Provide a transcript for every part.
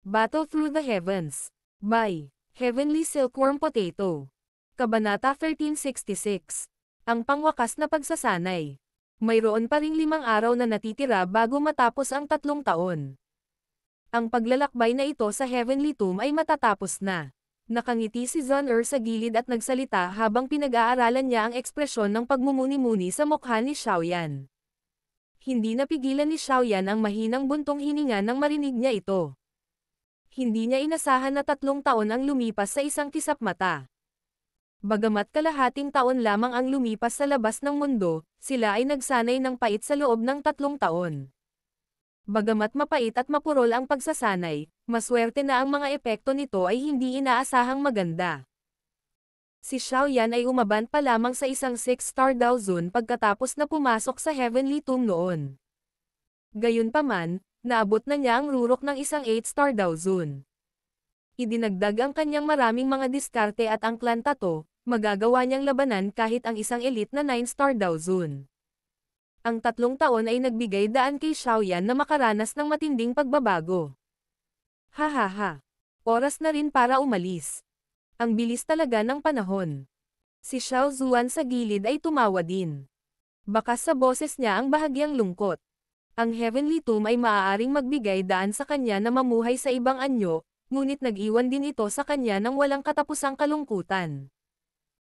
Battle Through the Heavens. By Heavenly Silkworm Potato. Kabanata 1366. Ang pangwakas na pagsasanay. Mayroon pa ring 5 araw na natitira bago matapos ang 3 taon. Ang paglalakbay na ito sa Heavenly Tomb ay matatapos na. Nakangiti si Zun-Er sa gilid at nagsalita habang pinag-aaralan niya ang ekspresyon ng pagmumuni-muni sa mukha ni Xiaoyan. Hindi napigilan ni Xiaoyan ang mahinang buntong hininga nang marinig niya ito. Hindi niya inasahan na 3 taon ang lumipas sa isang kisap mata. Bagamat kalahating taon lamang ang lumipas sa labas ng mundo, sila ay nagsanay ng pait sa loob ng 3 taon. Bagamat mapait at mapurol ang pagsasanay, maswerte na ang mga epekto nito ay hindi inaasahang maganda. Si Xiaoyan ay umaban pa lamang sa isang 6-star Dao Zone pagkatapos na pumasok sa Heavenly Tomb noon. Gayunpaman, naabot na niya ang rurok ng isang 8-star Dao Zone. Idinagdag ang kanyang maraming mga diskarte at ang Clan Tato, magagawa niyang labanan kahit ang isang elite na 9-star Dao Zone. Ang 3 taon ay nagbigay daan kay Xiaoyan na makaranas ng matinding pagbabago. Hahaha. Oras na rin para umalis. Ang bilis talaga ng panahon. Si Xiao Zuan sa gilid ay tumawa din. Bakas sa boses niya ang bahagyang lungkot. Ang Heavenly Tomb ay maaaring magbigay daan sa kanya na mamuhay sa ibang anyo, ngunit nag-iwan din ito sa kanya ng walang katapusang kalungkutan.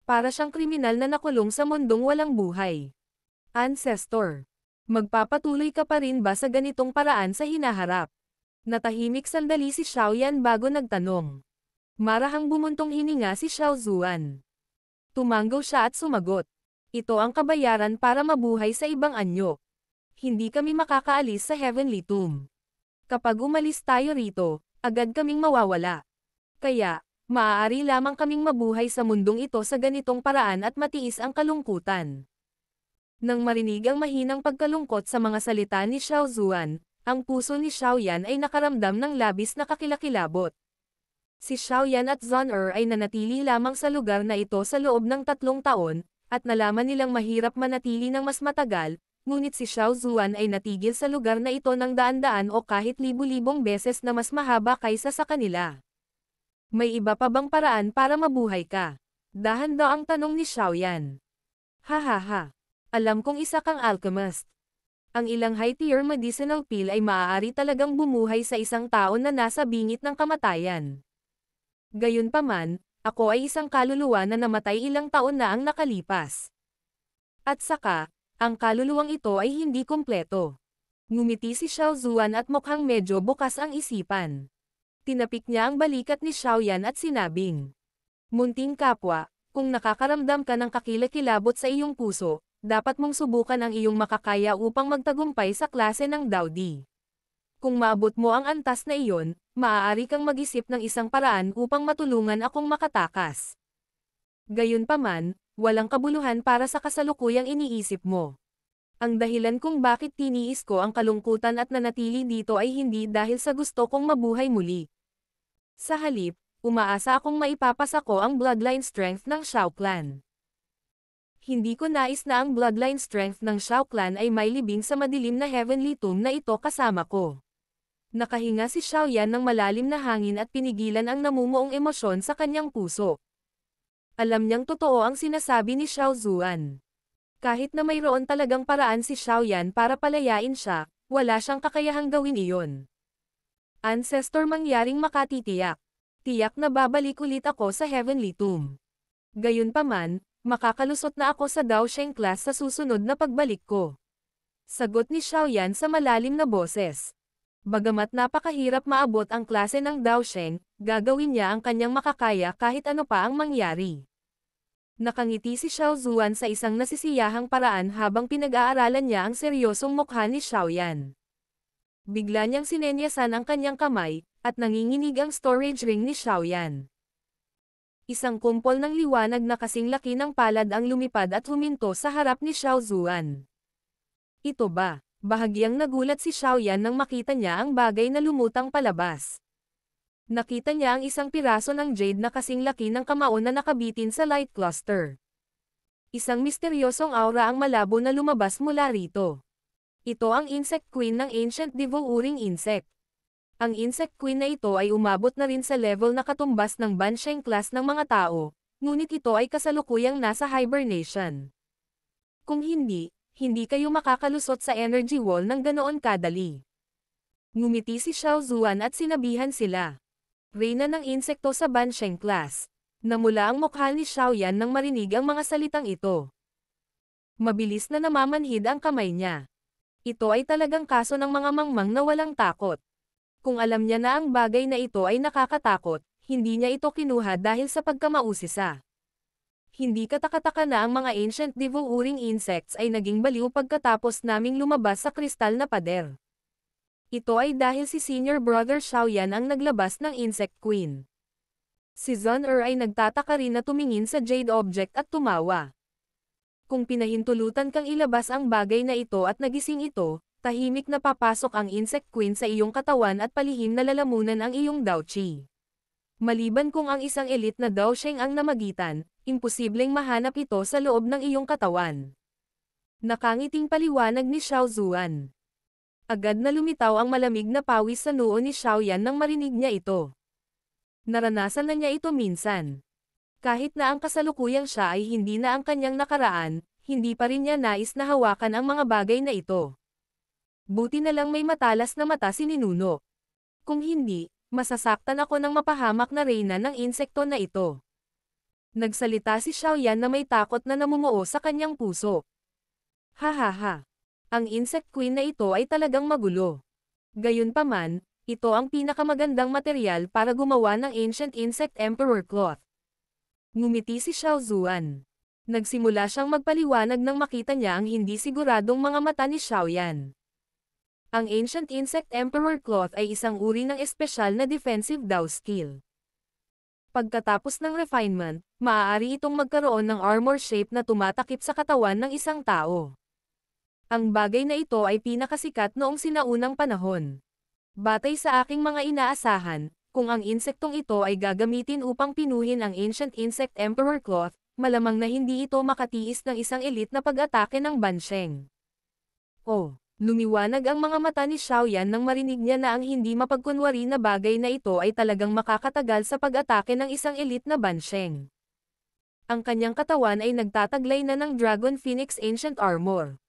Para siyang kriminal na nakulong sa mundong walang buhay. Ancestor. Magpapatuloy ka pa rin ba sa ganitong paraan sa hinaharap? Natahimik sandali si Xiaoyan bago nagtanong. Marahang bumuntong hininga si Xiao Zuan. Tumanggaw siya at sumagot. Ito ang kabayaran para mabuhay sa ibang anyo. Hindi kami makakaalis sa Heavenly Tomb. Kapag umalis tayo rito, agad kaming mawawala. Kaya, maaari lamang kaming mabuhay sa mundong ito sa ganitong paraan at matiis ang kalungkutan. Nang marinig ang mahinang pagkalungkot sa mga salita ni Xiao Zuan, ang puso ni Xiaoyan ay nakaramdam ng labis na kakilakilabot. Si Xiaoyan at Zun-Er ay nanatili lamang sa lugar na ito sa loob ng 3 taon, at nalaman nilang mahirap manatili ng mas matagal, ngunit si Xiao Zuan ay natigil sa lugar na ito ng daan-daan o kahit libu-libong beses na mas mahaba kaysa sa kanila. May iba pa bang paraan para mabuhay ka? Dahan daw ang tanong ni Xiaoyan. Hahaha. Alam kong isa kang alchemist. Ang ilang high-tier medicinal pill ay maaari talagang bumuhay sa isang taon na nasa bingit ng kamatayan. Gayunpaman, ako ay isang kaluluwa na namatay ilang taon na ang nakalipas. At saka, ang kaluluwang ito ay hindi kumpleto. Ngumiti si Xiao Zuan at mukhang medyo bukas ang isipan. Tinapik niya ang balikat ni Xiaoyan at sinabing, munting kapwa, kung nakakaramdam ka ng kakilakilabot sa iyong puso, dapat mong subukan ang iyong makakaya upang magtagumpay sa klase ng Dao Di. Kung maabot mo ang antas na iyon, maaari kang mag-isip ng isang paraan upang matulungan akong makatakas. Gayunpaman, walang kabuluhan para sa kasalukuyang iniisip mo. Ang dahilan kung bakit tiniis ko ang kalungkutan at nanatili dito ay hindi dahil sa gusto kong mabuhay muli. Sa halip, umaasa akong maipapasa ko ang bloodline strength ng Xiao Clan. Hindi ko nais na ang bloodline strength ng Xiao Clan ay may libing sa madilim na Heavenly Tomb na ito kasama ko. Nakahinga si Xiaoyan ng malalim na hangin at pinigilan ang namumuong emosyon sa kanyang puso. Alam niyang totoo ang sinasabi ni Xiao Zuan. Kahit na mayroon talagang paraan si Xiaoyan para palayain siya, wala siyang kakayahang gawin iyon. Ancestor mangyaring makatitiyak. Tiyak na babalik ulit ako sa Heavenly Tomb. Gayunpaman, makakalusot na ako sa Dao Sheng class sa susunod na pagbalik ko. Sagot ni Xiaoyan sa malalim na boses. Bagamat napakahirap maabot ang klase ng Dao Sheng, gagawin niya ang kanyang makakaya kahit ano pa ang mangyari. Nakangiti si Xiao Zuan sa isang nasisiyahang paraan habang pinag-aaralan niya ang seryosong mukha ni Xiaoyan. Bigla niyang sinenyasan ang kanyang kamay, at nanginginig ang storage ring ni Xiaoyan. Isang kumpol ng liwanag na kasing laki ng palad ang lumipad at huminto sa harap ni Xiao Zuan. Ito ba? Bahagyang nagulat si Xiaoyan nang makita niya ang bagay na lumutang palabas. Nakita niya ang isang piraso ng jade na kasing laki ng kamao na nakabitin sa light cluster. Isang misteryosong aura ang malabo na lumabas mula rito. Ito ang Insect Queen ng Ancient Devouring Insect. Ang Insect Queen na ito ay umabot na rin sa level na katumbas ng Bansheng class ng mga tao, ngunit ito ay kasalukuyang nasa hibernation. Kung hindi, hindi kayo makakalusot sa energy wall ng ganoon kadali. Ngumiti si Xiao Zuan at sinabihan sila. Reyna ng insekto sa Bansheng class. Namula ang mukha ni Xiao Yan nang marinig ang mga salitang ito. Mabilis na namamanhid ang kamay niya. Ito ay talagang kaso ng mga mangmang na walang takot. Kung alam niya na ang bagay na ito ay nakakatakot, hindi niya ito kinuha dahil sa pagkamausisa. Hindi katakataka na ang mga ancient devouring insects ay naging baliw pagkatapos naming lumabas sa kristal na pader. Ito ay dahil si Senior Brother Xiao Yan ang naglabas ng Insect Queen. Si Zun ay nagtataka rin na tumingin sa jade object at tumawa. Kung pinahintulutan kang ilabas ang bagay na ito at nagising ito, tahimik na papasok ang Insect Queen sa iyong katawan at palihim na lalamunan ang iyong Dao Qi. Maliban kung ang isang elite na Dao Sheng ang namagitan, imposibleng mahanap ito sa loob ng iyong katawan. Nakangiting paliwanag ni Xiao Zuan. Agad na lumitaw ang malamig na pawis sa noo ni Xiao Yan nang marinig niya ito. Naranasan na niya ito minsan. Kahit na ang kasalukuyang siya ay hindi na ang kanyang nakaraan, hindi pa rin niya nais na hawakan ang mga bagay na ito. Buti na lang may matalas na mata si Ninuno. Kung hindi, masasaktan ako ng mapahamak na reyna ng insekto na ito. Nagsalita si Xiao Yan na may takot na namumuo sa kanyang puso. Hahaha. Ang Insect Queen na ito ay talagang magulo. Gayunpaman, ito ang pinakamagandang material para gumawa ng Ancient Insect Emperor Cloth. Ngumiti si Xiao Zuan. Nagsimula siyang magpaliwanag nang makita niya ang hindi siguradong mga mata ni Xiao Yan. Ang Ancient Insect Emperor Cloth ay isang uri ng espesyal na defensive Dao skill. Pagkatapos ng refinement, maaari itong magkaroon ng armor shape na tumatakip sa katawan ng isang tao. Ang bagay na ito ay pinakasikat noong sinaunang panahon. Batay sa aking mga inaasahan, kung ang insektong ito ay gagamitin upang pinuhin ang Ancient Insect Emperor Cloth, malamang na hindi ito makatiis ng isang elite na pag-atake ng Bansheng. Oh! Lumiwanag ang mga mata ni Xiao Yan nang marinig niya na ang hindi mapagkunwari na bagay na ito ay talagang makakatagal sa pag-atake ng isang elite na Bansheng. Ang kanyang katawan ay nagtataglay na ng Dragon Phoenix Ancient Armor.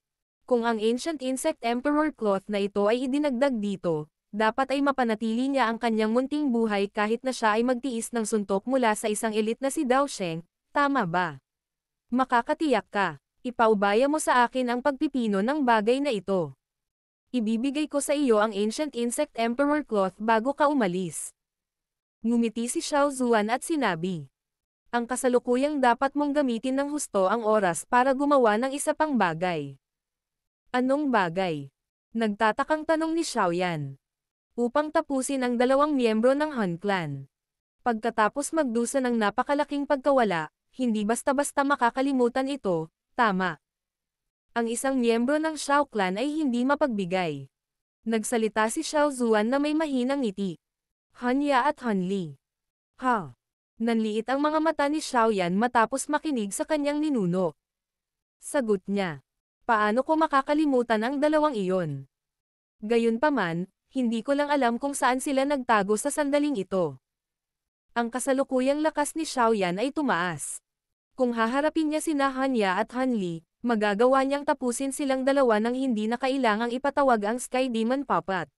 Kung ang Ancient Insect Emperor Cloth na ito ay idinagdag dito, dapat ay mapanatili niya ang kanyang munting buhay kahit na siya ay magtiis ng suntok mula sa isang elite na si Dao Sheng, tama ba? Makakatiyak ka, ipaubaya mo sa akin ang pagpipino ng bagay na ito. Ibibigay ko sa iyo ang Ancient Insect Emperor Cloth bago ka umalis. Ngumiti si Xiao Zuan at sinabi. Ang kasalukuyang dapat mong gamitin ng husto ang oras para gumawa ng isa pang bagay. Anong bagay? Nagtatakang tanong ni Xiao Yan. Upang tapusin ang dalawang miyembro ng Han Clan. Pagkatapos magdusa ng napakalaking pagkawala, hindi basta-basta makakalimutan ito, tama. Ang isang miyembro ng Xiao Clan ay hindi mapagbigay. Nagsalita si Xiao Zuan na may mahinang ngiti. Han Ya at Han Li. Ha? Nanliit ang mga mata ni Xiao Yan matapos makinig sa kanyang ninuno. Sagot niya. Paano ko makakalimutan ang dalawang iyon? Gayunpaman, hindi ko lang alam kung saan sila nagtago sa sandaling ito. Ang kasalukuyang lakas ni Xiao Yan ay tumaas. Kung haharapin niya sina Han Ya at Han Li, magagawa niyang tapusin silang dalawa nang hindi na kailangang ipatawag ang Sky Demon Puppet.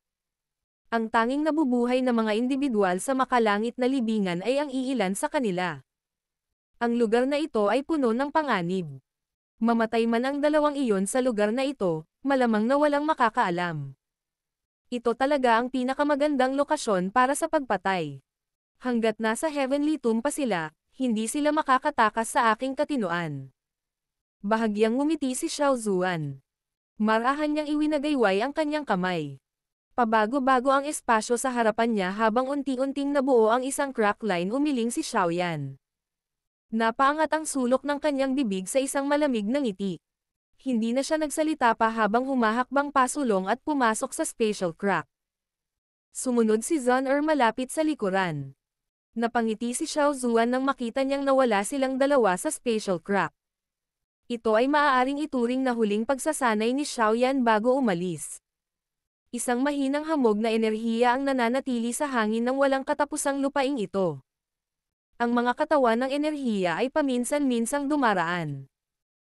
Ang tanging nabubuhay na mga individual sa makalangit na libingan ay ang iilan sa kanila. Ang lugar na ito ay puno ng panganib. Mamatay man ang dalawang iyon sa lugar na ito, malamang na walang makakaalam. Ito talaga ang pinakamagandang lokasyon para sa pagpatay. Hanggat nasa Heavenly Tomb pa sila, hindi sila makakatakas sa aking katinoan. Bahagyang ngumiti si Xiao Zuan. Marahan niyang iwinagayway ang kanyang kamay. Pabago-bago ang espasyo sa harapan niya habang unti-unting nabuo ang isang crack line umiling si Xiao Yan. Napaangat ang sulok ng kanyang bibig sa isang malamig na ngiti. Hindi na siya nagsalita pa habang humahakbang pasulong at pumasok sa spatial crack. Sumunod si Zun malapit sa likuran. Napangiti si Xiao Zuan nang makita niyang nawala silang dalawa sa spatial crack. Ito ay maaaring ituring na huling pagsasanay ni Xiao Yan bago umalis. Isang mahinang hamog na enerhiya ang nananatili sa hangin ng walang katapusang lupaing ito. Ang mga katawan ng enerhiya ay paminsan-minsang dumaraan.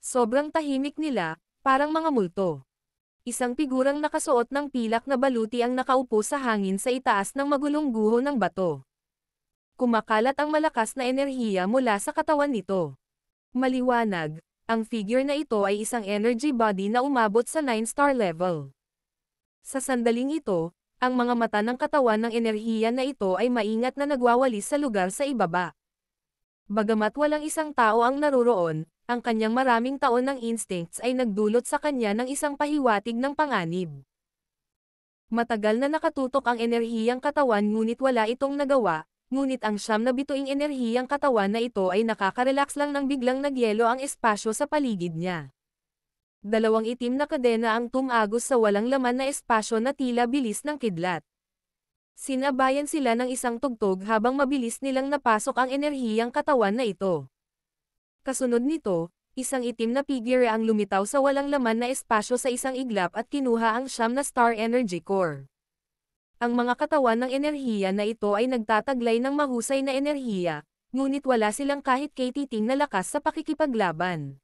Sobrang tahimik nila, parang mga multo. Isang figurang nakasuot ng pilak na baluti ang nakaupo sa hangin sa itaas ng magulong guho ng bato. Kumakalat ang malakas na enerhiya mula sa katawan nito. Maliwanag, ang figure na ito ay isang energy body na umabot sa 9-star level. Sa sandaling ito, ang mga mata ng katawan ng enerhiya na ito ay maingat na nagwawalis sa lugar sa ibaba. Bagamat walang isang tao ang naruroon, ang kanyang maraming taon ng instincts ay nagdulot sa kanya ng isang pahiwatig ng panganib. Matagal na nakatutok ang enerhiyang katawan ngunit wala itong nagawa, ngunit ang siyam na bituing enerhiyang katawan na ito ay nakaka-relax lang nang biglang nagyelo ang espasyo sa paligid niya. Dalawang itim na kadena ang tumagos sa walang laman na espasyo na tila bilis ng kidlat. Sinabayan sila ng isang tugtog habang mabilis nilang napasok ang enerhiyang katawan na ito. Kasunod nito, isang itim na figure ang lumitaw sa walang laman na espasyo sa isang iglap at kinuha ang siyam na star energy core. Ang mga katawan ng enerhiya na ito ay nagtataglay ng mahusay na enerhiya, ngunit wala silang kahit katiting na lakas sa pakikipaglaban.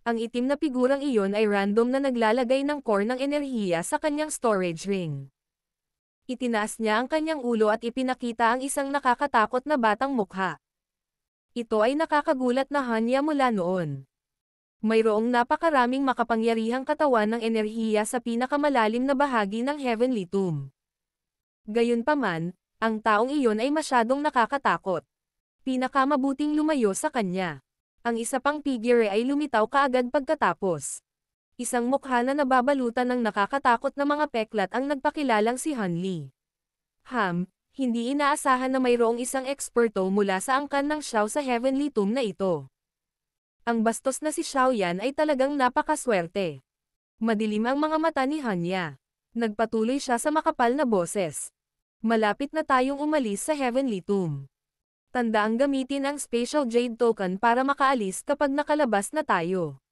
Ang itim na figurang iyon ay random na naglalagay ng core ng enerhiya sa kanyang storage ring. Itinaas niya ang kanyang ulo at ipinakita ang isang nakakatakot na batang mukha. Ito ay nakakagulat na hanya mula noon. Mayroong napakaraming makapangyarihang katawan ng enerhiya sa pinakamalalim na bahagi ng Heavenly Tomb. Gayunpaman, ang taong iyon ay masyadong nakakatakot. Pinakamabuting lumayo sa kanya. Ang isa pang figure ay lumitaw kaagad pagkatapos. Isang mukha na nababalutan ng nakakatakot na mga peklat ang nagpakilalang si Hanli. Hindi inaasahan na mayroong isang eksperto mula sa angkan ng Xiao sa Heavenly Tomb na ito. Ang bastos na si Xiao Yan ay talagang napakaswerte. Madilim ang mga mata ni Hanya. Nagpatuloy siya sa makapal na boses. Malapit na tayong umalis sa Heavenly Tomb. Tandaang gamitin ang Spatial Jade Token para makaalis kapag nakalabas na tayo.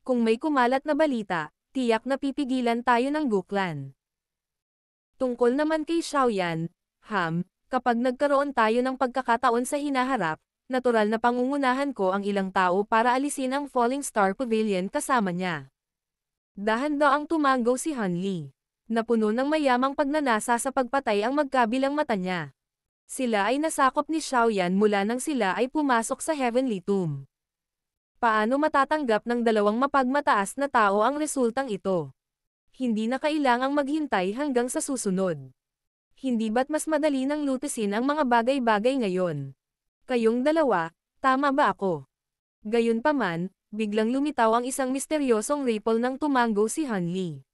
Kung may kumalat na balita, tiyak na pipigilan tayo ng Guklan. Tungkol naman kay Xiao Yan, kapag nagkaroon tayo ng pagkakataon sa hinaharap, natural na pangungunahan ko ang ilang tao para alisin ang Falling Star Pavilion kasama niya. Dahan-daang tumango si Hanli. Napuno ng mayamang pagnanasa sa pagpatay ang magkabilang mata niya. Sila ay nasakop ni Xiao Yan mula nang sila ay pumasok sa Heavenly Tomb. Paano matatanggap ng dalawang mapagmataas na tao ang resultang ito? Hindi na kailangang maghintay hanggang sa susunod. Hindi ba't mas madali nang lutusin ang mga bagay-bagay ngayon? Kayong dalawa, tama ba ako? Gayunpaman, biglang lumitaw ang isang misteryosong ripple nang tumango si Hanli.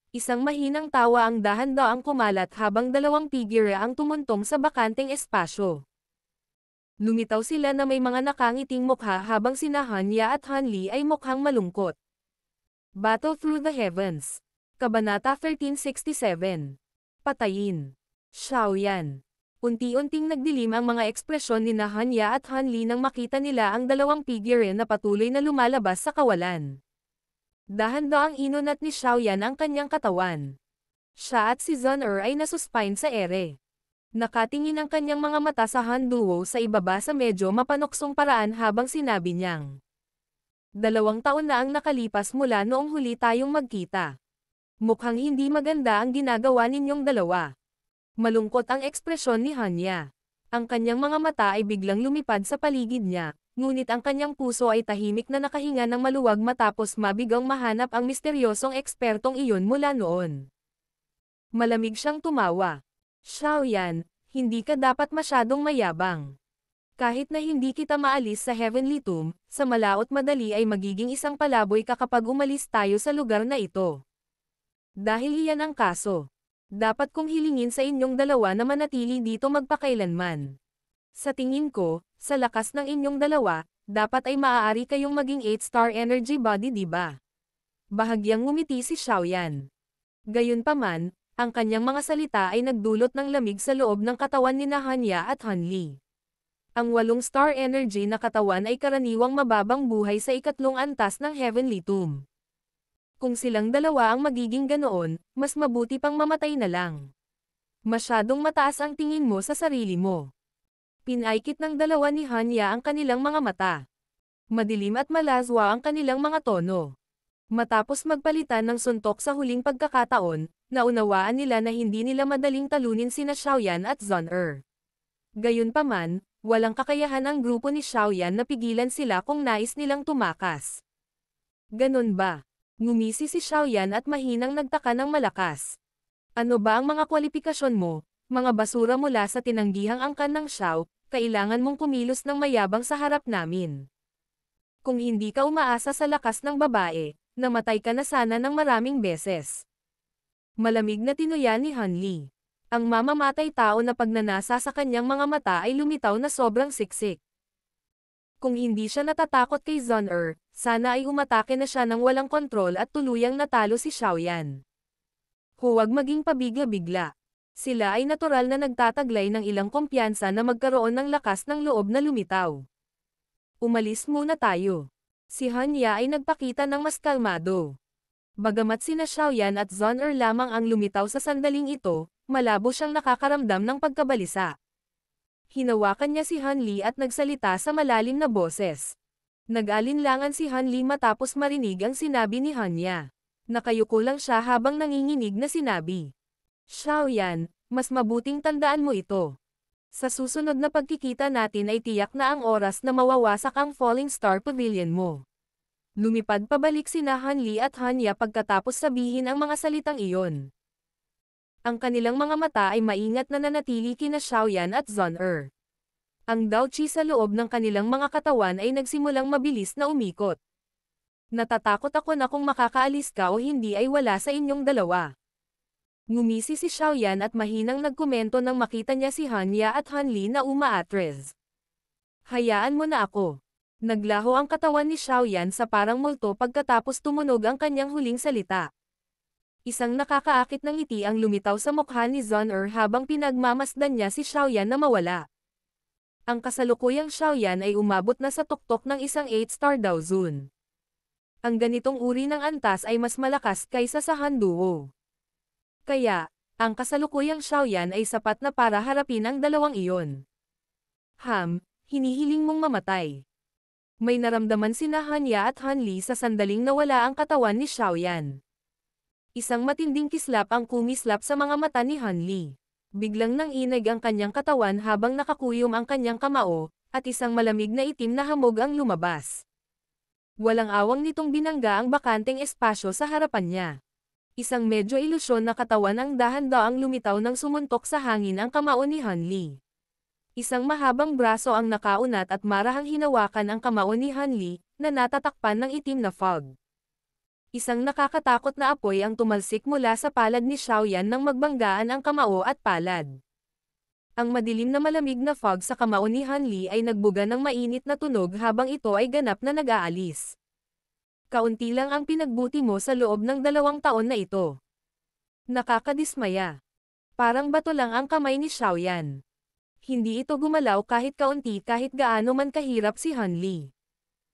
Isang mahinang tawa ang dahan-daang kumalat habang dalawang figure ang tumuntong sa bakanteng espasyo. Lumitaw sila na may mga nakangiting mukha habang sina Hanya at Hanli ay mukhang malungkot. Battle Through the Heavens. Kabanata 1367. Patayin. Xiao Yan. Unti-unting nagdilim ang mga ekspresyon ni Hanya at Hanli nang makita nila ang dalawang figure na patuloy na lumalabas sa kawalan. Dahan-daang inunat ni Xiao Yan ang kanyang katawan. Siya at si Zun ay nasuspine sa ere. Nakatingin ang kanyang mga mata sa Han Duo sa ibaba sa medyo mapanoksong paraan habang sinabi niyang, 2 taon na ang nakalipas mula noong huli tayong magkita. Mukhang hindi maganda ang ginagawa ninyong dalawa. Malungkot ang ekspresyon ni Hanya. Ang kanyang mga mata ay biglang lumipad sa paligid niya, ngunit ang kanyang puso ay tahimik na nakahinga ng maluwag matapos mabigang mahanap ang misteryosong ekspertong iyon mula noon. Malamig siyang tumawa. Xiao Yan, hindi ka dapat masyadong mayabang. Kahit na hindi kita maalis sa Heavenly Tomb, sa malaot madali ay magiging isang palaboy ka kapag umalis tayo sa lugar na ito. Dahil iyan ang kaso. Dapat kong hilingin sa inyong dalawa na manatili dito magpakailanman. Sa tingin ko, sa lakas ng inyong dalawa, dapat ay maaari kayong maging 8-star energy body, diba? Bahagyang ngumiti si Xiao Yan. Gayunpaman, ang kanyang mga salita ay nagdulot ng lamig sa loob ng katawan ni Hanya at Hanli. Ang 8-star energy na katawan ay karaniwang mababang buhay sa ikatlong antas ng Heavenly Tomb. Kung silang dalawa ang magiging ganoon, mas mabuti pang mamatay na lang. Masyadong mataas ang tingin mo sa sarili mo. Pinaikit ng dalawa ni Hanya ang kanilang mga mata. Madilim at malazwa ang kanilang mga tono. Matapos magpalitan ng suntok sa huling pagkakataon, naunawaan nila na hindi nila madaling talunin sina Xiaoyan at Zhong-er. Gayunpaman, walang kakayahan ang grupo ni Xiaoyan na pigilan sila kung nais nilang tumakas. Ganon ba? Ngumisi si Xiaoyan at mahinang nagtaka ng malakas. Ano ba ang mga kwalifikasyon mo, mga basura mula sa tinanggihang angkan ng Xiao, kailangan mong kumilos ng mayabang sa harap namin. Kung hindi ka umaasa sa lakas ng babae, namatay ka na sana ng maraming beses. Malamig na tinuya ni Han Li. Ang mamamatay tao na pagnanasa sa kanyang mga mata ay lumitaw na sobrang siksik. Kung hindi siya natatakot kay Zhong-er, sana ay umatake na siya ng walang kontrol at tuluyang natalo si Xiaoyan. Huwag maging pabigla-bigla. Sila ay natural na nagtataglay ng ilang kumpiyansa na magkaroon ng lakas ng loob na lumitaw. Umalis muna tayo. Si Hanya ay nagpakita ng mas kalmado. Bagamat sina Xiaoyan at Zhong-er lamang ang lumitaw sa sandaling ito, malabo siyang nakakaramdam ng pagkabalisa. Hinawakan niya si Han Li at nagsalita sa malalim na boses. Nag-alinlangan si Han Li matapos marinig ang sinabi ni Hanya. Nakayuko lang siya habang nanginginig na sinabi. Xiaoyan, mas mabuting tandaan mo ito. Sa susunod na pagkikita natin ay tiyak na ang oras na mawawasak ang Falling Star Pavilion mo. Lumipad pabalik sina Han Li at Hanya pagkatapos sabihin ang mga salitang iyon. Ang kanilang mga mata ay maingat na nanatili kina Xiaoyan at Zhong-er. Ang Daoqi sa loob ng kanilang mga katawan ay nagsimulang mabilis na umikot. Natatakot ako na kung makakaalis ka o hindi ay wala sa inyong dalawa. Ngumisi si Xiaoyan at mahinang nagkomento nang makita niya si Hanya at Han Li na umaatres. Hayaan mo na ako. Naglaho ang katawan ni Xiaoyan sa parang multo pagkatapos tumunog ang kanyang huling salita. Isang nakakaakit ng ngiti ang lumitaw sa mukha ni Zhong-er habang pinagmamasdan niya si Xiaoyan na mawala. Ang kasalukuyang Xiaoyan ay umabot na sa tuktok ng isang 8-star Dao Zun. Ang ganitong uri ng antas ay mas malakas kaysa sa Han Duo. Kaya, ang kasalukuyang Xiaoyan ay sapat na para harapin ang dalawang iyon. Hinihiling mong mamatay. May naramdaman sina Hanya at Han Li sa sandaling nawala ang katawan ni Xiaoyan. Isang matinding kislap ang kumislap sa mga mata ni Han Li. Biglang nanginig ang kanyang katawan habang nakakuyom ang kanyang kamao, at isang malamig na itim na hamog ang lumabas. Walang awang nitong binangga ang bakanteng espasyo sa harapan niya. Isang medyo ilusyon na katawan ang dahan-daang lumitaw nang sumuntok sa hangin ang kamao ni Han Li. Isang mahabang braso ang nakaunat at marahang hinawakan ang kamao ni Han Li, na natatakpan ng itim na fog. Isang nakakatakot na apoy ang tumalsik mula sa palad ni Xiaoyan nang magbanggaan ang kamao at palad. Ang madilim na malamig na fog sa kamao ni Han Li ay nagbuga ng mainit na tunog habang ito ay ganap na nag-aalis. Kaunti lang ang pinagbuti mo sa loob ng 2 taon na ito. Nakakadismaya. Parang bato lang ang kamay ni Xiaoyan. Hindi ito gumalaw kahit kaunti kahit gaano man kahirap si Han Li.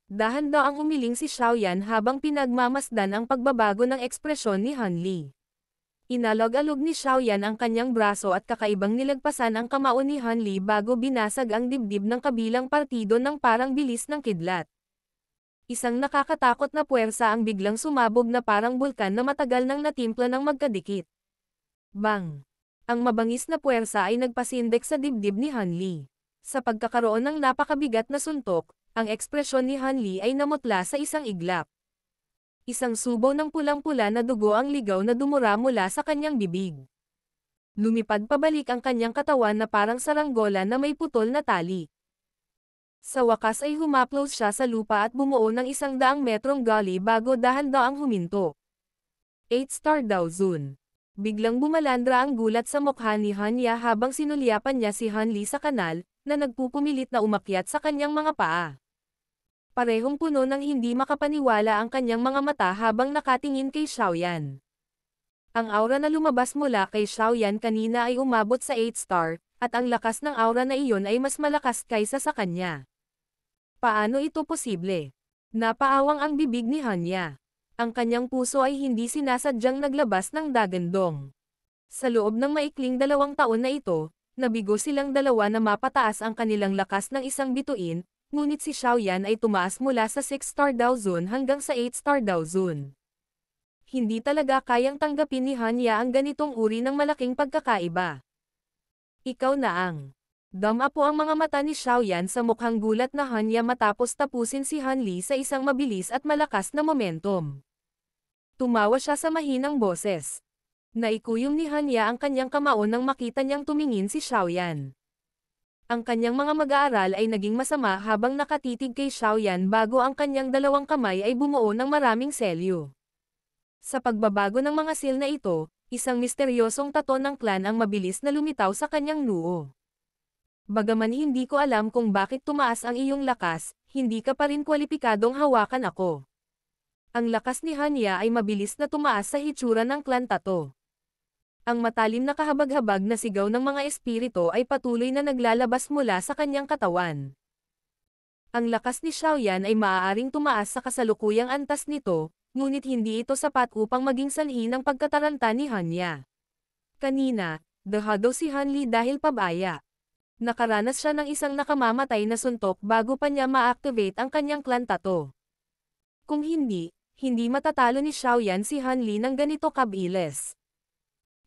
Dahan-daang umiling si Xiaoyan habang pinagmamasdan ang pagbabago ng ekspresyon ni Han Li. Inalog-alog ni Xiaoyan ang kanyang braso at kakaibang nilagpasan ang kamao ni Han Li bago binasag ang dibdib ng kabilang partido ng parang bilis ng kidlat. Isang nakakatakot na puwersa ang biglang sumabog na parang bulkan na matagal nang natimpla ng magkadikit. Bang! Ang mabangis na puwersa ay nagpasindek sa dibdib ni Han Li. Sa pagkakaroon ng napakabigat na suntok, ang ekspresyon ni Han Li ay namutla sa isang iglap. Isang subo ng pulang-pula na dugo ang ligaw na dumura mula sa kanyang bibig. Lumipad pabalik ang kanyang katawan na parang saranggola na may putol na tali. Sa wakas ay humaplos siya sa lupa at bumuo ng 100 metrong gully bago dahan-daang huminto. 8-star Dao Zun. Biglang bumalandra ang gulat sa mukha ni Hanya habang sinulyapan niya si Han Li sa kanal, na nagpupumilit na umakyat sa kanyang mga paa. Parehong puno ng hindi makapaniwala ang kanyang mga mata habang nakatingin kay Xiaoyan. Ang aura na lumabas mula kay Xiaoyan kanina ay umabot sa 8-star, at ang lakas ng aura na iyon ay mas malakas kaysa sa kanya. Paano ito posible? Napaawang ang bibig ni Hanya. Ang kanyang puso ay hindi sinasadyang naglabas ng dagandong. Sa loob ng maikling 2 taon na ito, nabigo silang dalawa na mapataas ang kanilang lakas ng isang bituin, ngunit si Xiaoyan ay tumaas mula sa 6-star Dao Zone hanggang sa 8-star Dao Zone. Hindi talaga kayang tanggapin ni Hanya ang ganitong uri ng malaking pagkakaiba. Ikaw na ang. Dama po ang mga mata ni Xiaoyan sa mukhang gulat na Hanya matapos tapusin si Han Li sa isang mabilis at malakas na momentum. Tumawa siya sa mahinang boses. Naikuyom ni Hanya ang kanyang kamao nang makita niyang tumingin si Xiaoyan. Ang kanyang mga mag-aaral ay naging masama habang nakatitig kay Xiaoyan bago ang kanyang dalawang kamay ay bumuo ng maraming selyo. Sa pagbabago ng mga seal na ito, isang misteryosong tato ng clan ang mabilis na lumitaw sa kanyang noo. Bagaman hindi ko alam kung bakit tumaas ang iyong lakas, hindi ka pa rin kwalipikadong hawakan ako. Ang lakas ni Hanya ay mabilis na tumaas sa hitsura ng clan tato. Ang matalim na kahabag-habag na sigaw ng mga espiritu ay patuloy na naglalabas mula sa kanyang katawan. Ang lakas ni Xiaoyan ay maaaring tumaas sa kasalukuyang antas nito, ngunit hindi ito sapat upang maging sanhi ng pagkataranta ni Hanya. Kanina, dahado si Han Li dahil pabaya. Nakaranas siya ng isang nakamamatay na suntok bago pa niya ma-activate ang kanyang clan tato. Kung hindi matatalo ni Xiaoyan si Han Li ng ganito kabilis.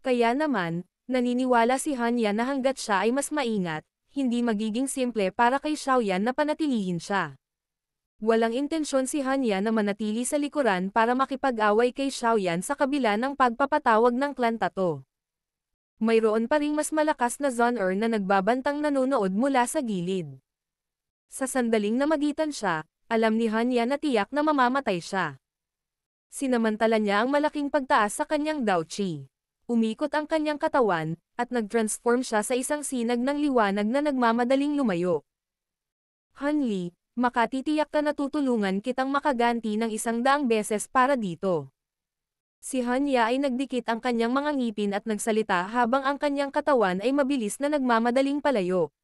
Kaya naman, naniniwala si Hanya na hanggat siya ay mas maingat, hindi magiging simple para kay Xiaoyan na panatilihin siya. Walang intensyon si Hanya na manatili sa likuran para makipag-away kay Xiaoyan sa kabila ng pagpapatawag ng clan tato. Mayroon pa ring mas malakas na Zhon'er na nagbabantang nanonood mula sa gilid. Sa sandaling namagitan siya, alam ni Hanya na tiyak na mamamatay siya. Sinamantala niya ang malaking pagtaas sa kanyang Dao Qi. Umikot ang kanyang katawan, at nag-transform siya sa isang sinag ng liwanag na nagmamadaling lumayo. Han Li, makatitiyak ka na tutulungan kitang makaganti ng 100 beses para dito. Si Hanya ay nagdikit ang kanyang mga ngipin at nagsalita habang ang kanyang katawan ay mabilis na nagmamadaling palayo.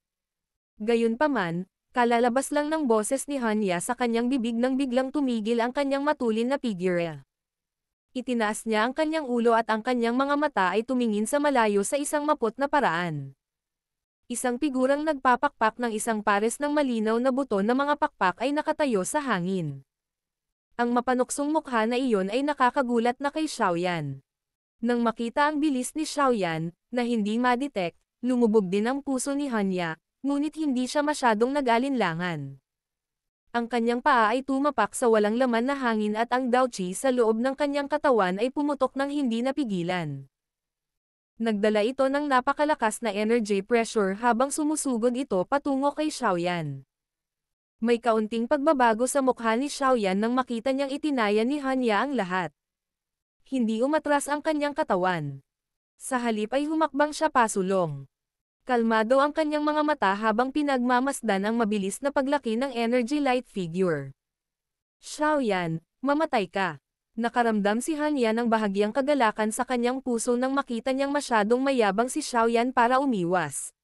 Gayunpaman, kalalabas lang ng boses ni Hanya sa kanyang bibig nang biglang tumigil ang kanyang matulin na figure. Itinaas niya ang kanyang ulo at ang kanyang mga mata ay tumingin sa malayo sa isang maput na paraan. Isang figurang nagpapakpak ng isang pares ng malinaw na buto na mga pakpak ay nakatayo sa hangin. Ang mapanuksong mukha na iyon ay nakakagulat na kay Xiaoyan. Nang makita ang bilis ni Xiaoyan, na hindi ma-detect, lumubog din ang puso ni Hanya, ngunit hindi siya masyadong nag-alinlangan. Ang kanyang paa ay tumapak sa walang laman na hangin at ang Dao Qi sa loob ng kanyang katawan ay pumutok ng hindi napigilan. Nagdala ito ng napakalakas na energy pressure habang sumusugod ito patungo kay Xiaoyan. May kaunting pagbabago sa mukha ni Xiaoyan nang makita niyang itinaya ni Hanya ang lahat. Hindi umatras ang kanyang katawan. Sa halip ay humakbang siya pasulong. Kalmado ang kanyang mga mata habang pinagmamasdan ang mabilis na paglaki ng energy light figure. Xiaoyan, mamatay ka. Nakaramdam si Hanya ng bahagyang kagalakan sa kanyang puso nang makita niyang masyadong mayabang si Xiaoyan para umiwas.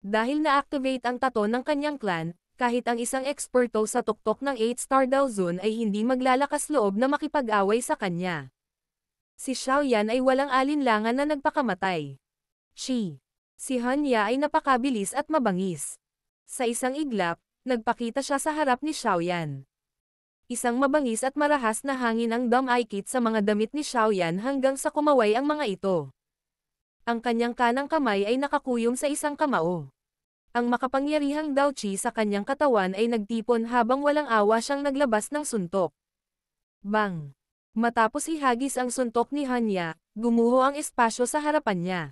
Dahil na-activate ang tato ng kanyang clan, kahit ang isang eksperto sa tuktok ng 8-star Dao Zone ay hindi maglalakas loob na makipag-away sa kanya. Si Xiaoyan ay walang alinlangan na nagpakamatay. Si Hanya ay napakabilis at mabangis. Sa isang iglap, nagpakita siya sa harap ni Xiaoyan. Isang mabangis at marahas na hangin ang dumaikit sa mga damit ni Xiaoyan hanggang sa kumaway ang mga ito. Ang kanyang kanang kamay ay nakakuyom sa isang kamao. Ang makapangyarihang Dao Qi sa kanyang katawan ay nagtipon habang walang awa siyang naglabas ng suntok. Bang! Matapos ihagis ang suntok ni Hanya, gumuho ang espasyo sa harapan niya.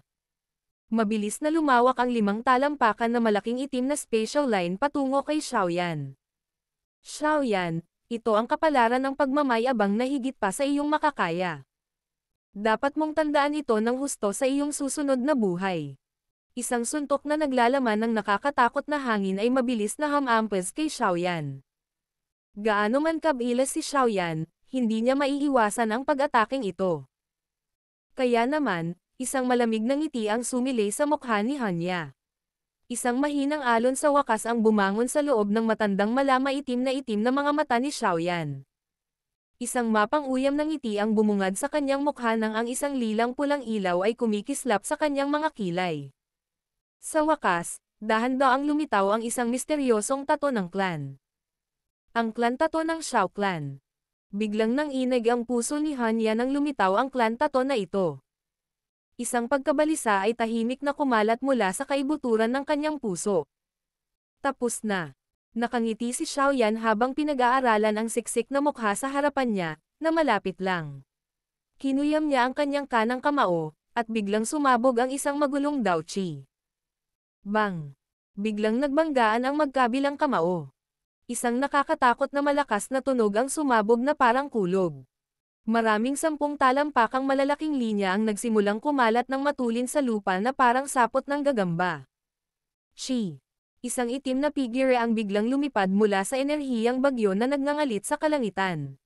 Mabilis na lumawak ang 5 talampakan na malaking itim na spatial line patungo kay Xiaoyan. Xiaoyan, ito ang kapalaran ng pagmamayabang na higit pa sa iyong makakaya. Dapat mong tandaan ito ng husto sa iyong susunod na buhay. Isang suntok na naglalaman ng nakakatakot na hangin ay mabilis na hamampes kay Xiaoyan. Gaano man kabilas si Xiaoyan, hindi niya maiiwasan ang pag-ataking ito. Kaya naman, isang malamig na ngiti ang sumilay sa mukha ni Hanya. Isang mahinang alon sa wakas ang bumangon sa loob ng matandang itim na mga mata ni Xiaoyan. Isang mapang uyam ng ngiti ang bumungad sa kanyang mukha nang ang isang lilang pulang ilaw ay kumikislap sa kanyang mga kilay. Sa wakas, dahan-daang lumitaw ang isang misteryosong tato ng clan. Ang clan tato ng Shao Clan. Biglang nanginig ang puso ni Hanya nang lumitaw ang clan tato na ito. Isang pagkabalisa ay tahimik na kumalat mula sa kaibuturan ng kanyang puso. Tapos na. Nakangiti si Xiaoyan habang pinag-aaralan ang siksik na mukha sa harapan niya, na malapit lang. Kinuyam niya ang kanyang kanang kamao, at biglang sumabog ang isang magulong Daochi. Bang! Biglang nagbanggaan ang magkabilang kamao. Isang nakakatakot na malakas na tunog ang sumabog na parang kulog. Maraming 10 talampakang malalaking linya ang nagsimulang kumalat ng matulin sa lupa na parang sapot ng gagamba. Shi! Isang itim na figure ang biglang lumipad mula sa enerhiyang bagyo na nagngangalit sa kalangitan.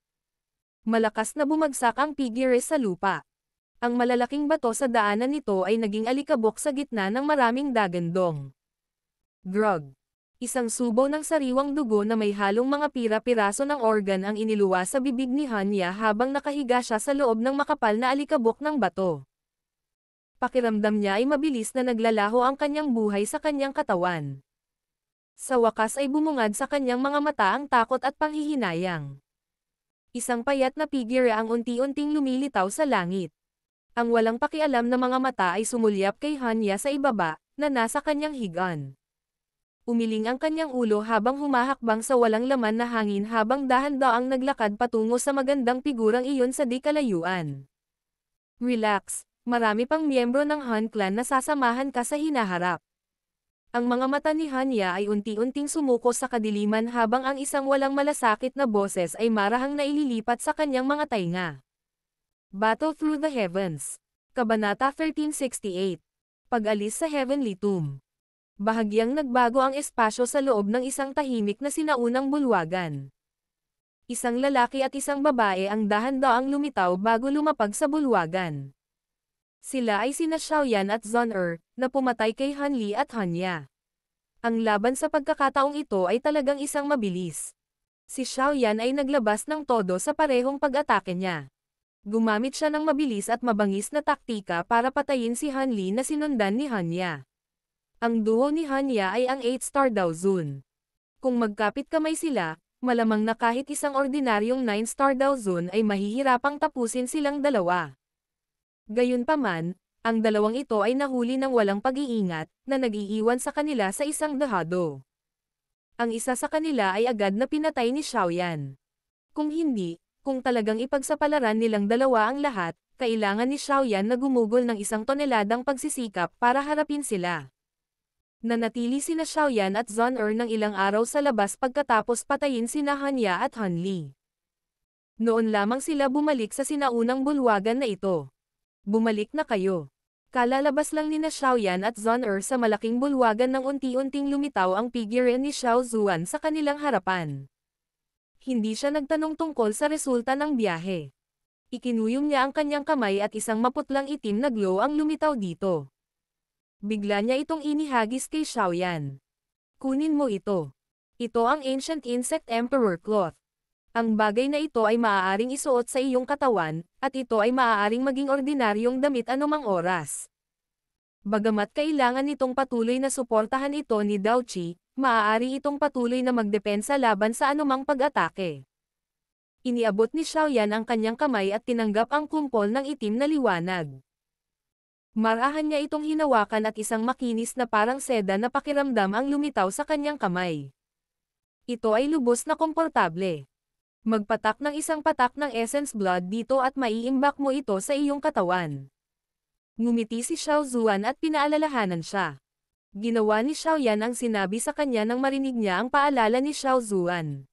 Malakas na bumagsak ang figure sa lupa. Ang malalaking bato sa daanan nito ay naging alikabok sa gitna ng maraming dagandong. Grog. Isang subo ng sariwang dugo na may halong mga pira-piraso ng organ ang iniluwa sa bibig ni Hanya habang nakahiga siya sa loob ng makapal na alikabok ng bato. Pakiramdam niya ay mabilis na naglalaho ang kanyang buhay sa kanyang katawan. Sa wakas ay bumungad sa kanyang mga mata ang takot at panghihinayang. Isang payat na figure ang unti-unting lumilitaw sa langit. Ang walang pakialam na mga mata ay sumulyap kay Hanya sa ibaba, na nasa kanyang higaan. Umiling ang kanyang ulo habang humahakbang sa walang laman na hangin habang dahan-daang naglakad patungo sa magandang figurang iyon sa di kalayuan. Relax, marami pang miyembro ng Han Clan na sasamahan ka sa hinaharap. Ang mga mata ni Hanya ay unti-unting sumuko sa kadiliman habang ang isang walang malasakit na boses ay marahang naililipat sa kanyang mga tainga. Battle Through the Heavens. Kabanata 1368. Pag-alis sa Heavenly Tomb. Bahagyang nagbago ang espasyo sa loob ng isang tahimik na sinaunang bulwagan. Isang lalaki at isang babae ang dahan-daang lumitaw bago lumapag sa bulwagan. Sila ay sina Xiaoyan at Zhon'er, na pumatay kay Han Li at Hanya. Ang laban sa pagkakataong ito ay talagang isang mabilis. Si Xiaoyan ay naglabas ng todo sa parehong pag-atake niya. Gumamit siya ng mabilis at mabangis na taktika para patayin si Han Li na sinundan ni Hanya. Ang duo ni Hanya ay ang 8-star Daozun. Kung magkapit kamay sila, malamang na kahit isang ordinaryong 9-star Daozun ay mahihirapang tapusin silang dalawa. Gayunpaman, ang dalawang ito ay nahuli ng walang pag-iingat, na nag-iiwan sa kanila sa isang dahado. Ang isa sa kanila ay agad na pinatay ni Xiaoyan. Kung hindi, kung talagang ipagsapalaran nilang dalawa ang lahat, kailangan ni Xiaoyan na gumugol ng 1 toneladang pagsisikap para harapin sila. Nanatili sina Xiaoyan at Zhon'er ng ilang araw sa labas pagkatapos patayin sina Hanya at Han Li. Noon lamang sila bumalik sa sinaunang bulwagan na ito. Bumalik na kayo. Kalalabas lang nina Xiaoyan at Zhon'er sa malaking bulwagan nang unti-unting lumitaw ang figure ni Xiao Zuan sa kanilang harapan. Hindi siya nagtanong tungkol sa resulta ng biyahe. Ikinuyom niya ang kanyang kamay at isang maputlang itim na glow ang lumitaw dito. Bigla niya itong inihagis kay Xiaoyan. Kunin mo ito. Ito ang Ancient Insect Emperor Cloth. Ang bagay na ito ay maaaring isuot sa iyong katawan, at ito ay maaaring maging ordinaryong damit anumang oras. Bagamat kailangan nitong patuloy na suportahan ito ni Daochi, maaari itong patuloy na magdepensa laban sa anumang pag-atake. Iniabot ni Xiaoyan ang kanyang kamay at tinanggap ang kumpol ng itim na liwanag. Marahan niya itong hinawakan at isang makinis na parang seda na pakiramdam ang lumitaw sa kanyang kamay. Ito ay lubos na komportable. Magpatak ng isang patak ng essence blood dito at maiimbak mo ito sa iyong katawan. Ngumiti si Xiao Zuan at pinaalalahanan siya. Ginawa ni Xiaoyan ang sinabi sa kanya nang marinig niya ang paalala ni Xiao Zuan.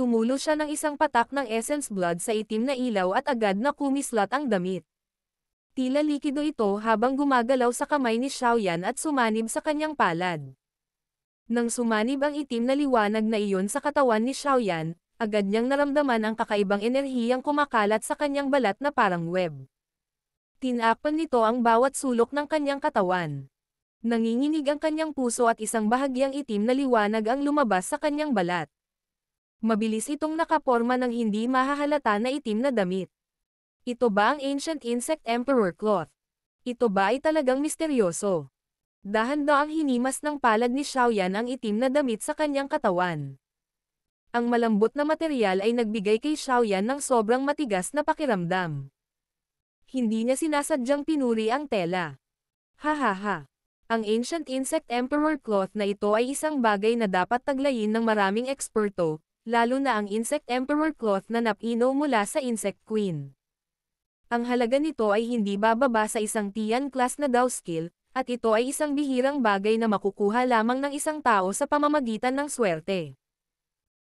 Tumulo siya ng isang patak ng essence blood sa itim na ilaw at agad na kumislot ang damit. Tila likido ito habang gumagalaw sa kamay ni Xiaoyan at sumanib sa kanyang palad. Nang sumanib ang itim na liwanag na iyon sa katawan ni Xiaoyan, agad niyang naramdaman ang kakaibang enerhiyang kumakalat sa kanyang balat na parang web. Tinakpan nito ang bawat sulok ng kanyang katawan. Nanginginig ang kanyang puso at isang bahagyang itim na liwanag ang lumabas sa kanyang balat. Mabilis itong nakaporma ng hindi mahahalata na itim na damit. Ito ba ang Ancient Insect Emperor Cloth? Ito ba ay talagang misteryoso? Dahan-daang hinimas ng palad ni Xiaoyan ang itim na damit sa kanyang katawan. Ang malambot na material ay nagbigay kay Xiaoyan ng sobrang matigas na pakiramdam. Hindi niya sinasadyang pinuri ang tela. Hahaha. Ang Ancient Insect Emperor Cloth na ito ay isang bagay na dapat taglayin ng maraming eksperto, lalo na ang Insect Emperor Cloth na napino mula sa Insect Queen. Ang halaga nito ay hindi bababa sa isang Tian class na Dao skill, at ito ay isang bihirang bagay na makukuha lamang ng isang tao sa pamamagitan ng swerte.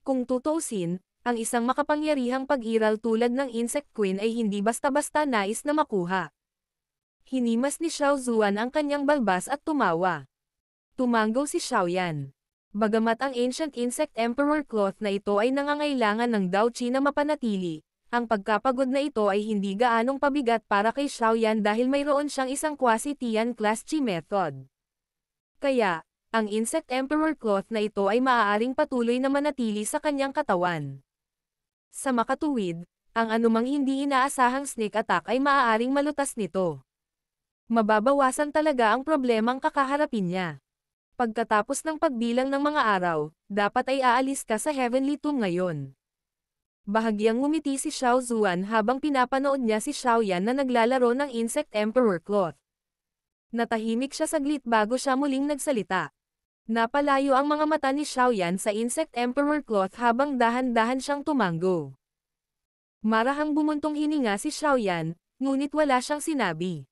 Kung tutuusin, ang isang makapangyarihang pag-iral tulad ng Insect Queen ay hindi basta-basta nais na makuha. Hinimas ni Xiao Zuan ang kanyang balbas at tumawa. Tumango si Xiaoyan. Bagamat ang Ancient Insect Emperor Cloth na ito ay nangangailangan ng Dao Qi na mapanatili, ang pagkapagod na ito ay hindi gaanong pabigat para kay Xiaoyan dahil mayroon siyang isang quasi-Tian class Qi method. Kaya, ang Insect Emperor Cloth na ito ay maaaring patuloy na manatili sa kanyang katawan. Sa makatuwid, ang anumang hindi inaasahang sneak attack ay maaaring malutas nito. Mababawasan talaga ang problemang kakaharapin niya. Pagkatapos ng pagbilang ng mga araw, dapat ay aalis ka sa Heavenly Tomb ngayon. Bahagyang ngumiti si Xiao Zuan habang pinapanood niya si Xiaoyan na naglalaro ng Insect Emperor Cloth. Natahimik siya saglit bago siya muling nagsalita. Napalayo ang mga mata ni Xiaoyan sa Insect Emperor Cloth habang dahan-dahan siyang tumango. Marahang bumuntong hininga si Xiaoyan, ngunit wala siyang sinabi.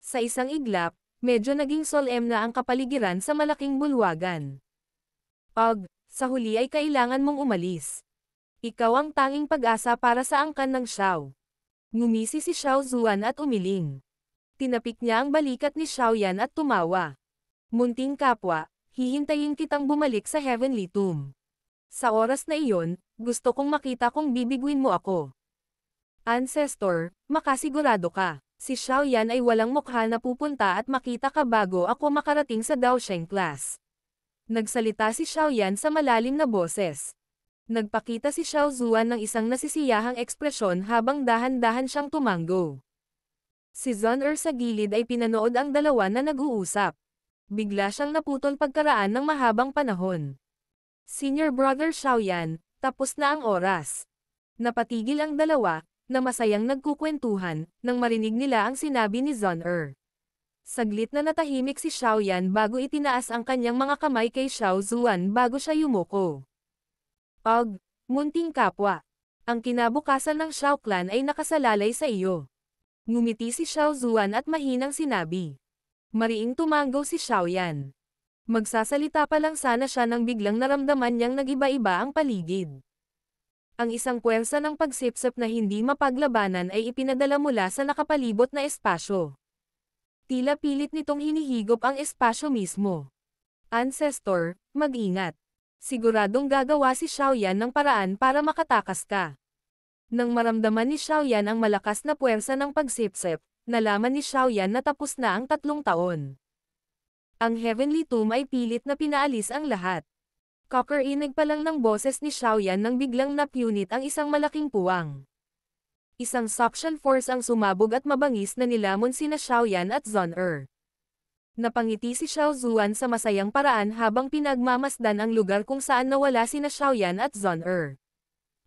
Sa isang iglap, medyo naging solemn na ang kapaligiran sa malaking bulwagan. Sa huli ay kailangan mong umalis. Ikaw ang tanging pag-asa para sa angkan ng Xiao. Ngumisi si Xiao Zuan at umiling. Tinapik niya ang balikat ni Xiaoyan at tumawa. Munting kapwa, hihintayin kitang bumalik sa Heavenly Tomb. Sa oras na iyon, gusto kong makita kung bibiguin mo ako. Ancestor, makasigurado ka. Si Xiaoyan ay walang mukha na pupunta at makita ka bago ako makarating sa Daosheng class. Nagsalita si Xiaoyan sa malalim na boses. Nagpakita si Xiao Zuan ng isang nasisiyahang ekspresyon habang dahan-dahan siyang tumango. Si Zhon sa gilid ay pinanood ang dalawa na nag-uusap. Bigla siyang naputol pagkaraan ng mahabang panahon. Senior Brother Xiaoyan, tapos na ang oras. Napatigil ang dalawa, na masayang nagkukwentuhan, nang marinig nila ang sinabi ni Zhon. Saglit na natahimik si Xiaoyan bago itinaas ang kanyang mga kamay kay Xiao Zuan bago siya yumuko. Munting kapwa. Ang kinabukasan ng Xiao clan ay nakasalalay sa iyo. Ngumiti si Xiao Zuan at mahinang sinabi. Mariing tumango si Xiaoyan. Magsasalita pa lang sana siya nang biglang naramdaman niyang nagiba-iba ang paligid. Ang isang puwersa ng pagsipsip na hindi mapaglabanan ay ipinadala mula sa nakapalibot na espasyo. Tila pilit nitong hinihigop ang espasyo mismo. Ancestor, mag-ingat. Siguradong gagawa si Xiaoyan ng paraan para makatakas ka. Nang maramdaman ni Xiaoyan ang malakas na puwersa ng pagsipsip, nalaman ni Xiaoyan na tapos na ang 3 taon. Ang Heavenly Tomb ay pilit na pinaalis ang lahat. Kakarinig pa lang ng boses ni Xiaoyan nang biglang napunit ang isang malaking puwang. Isang suction force ang sumabog at mabangis na nilamon sina Xiaoyan at Zhon. Napangiti si Xiao Zuan sa masayang paraan habang pinagmamasdan ang lugar kung saan nawala sina Xiaoyan at Zhon.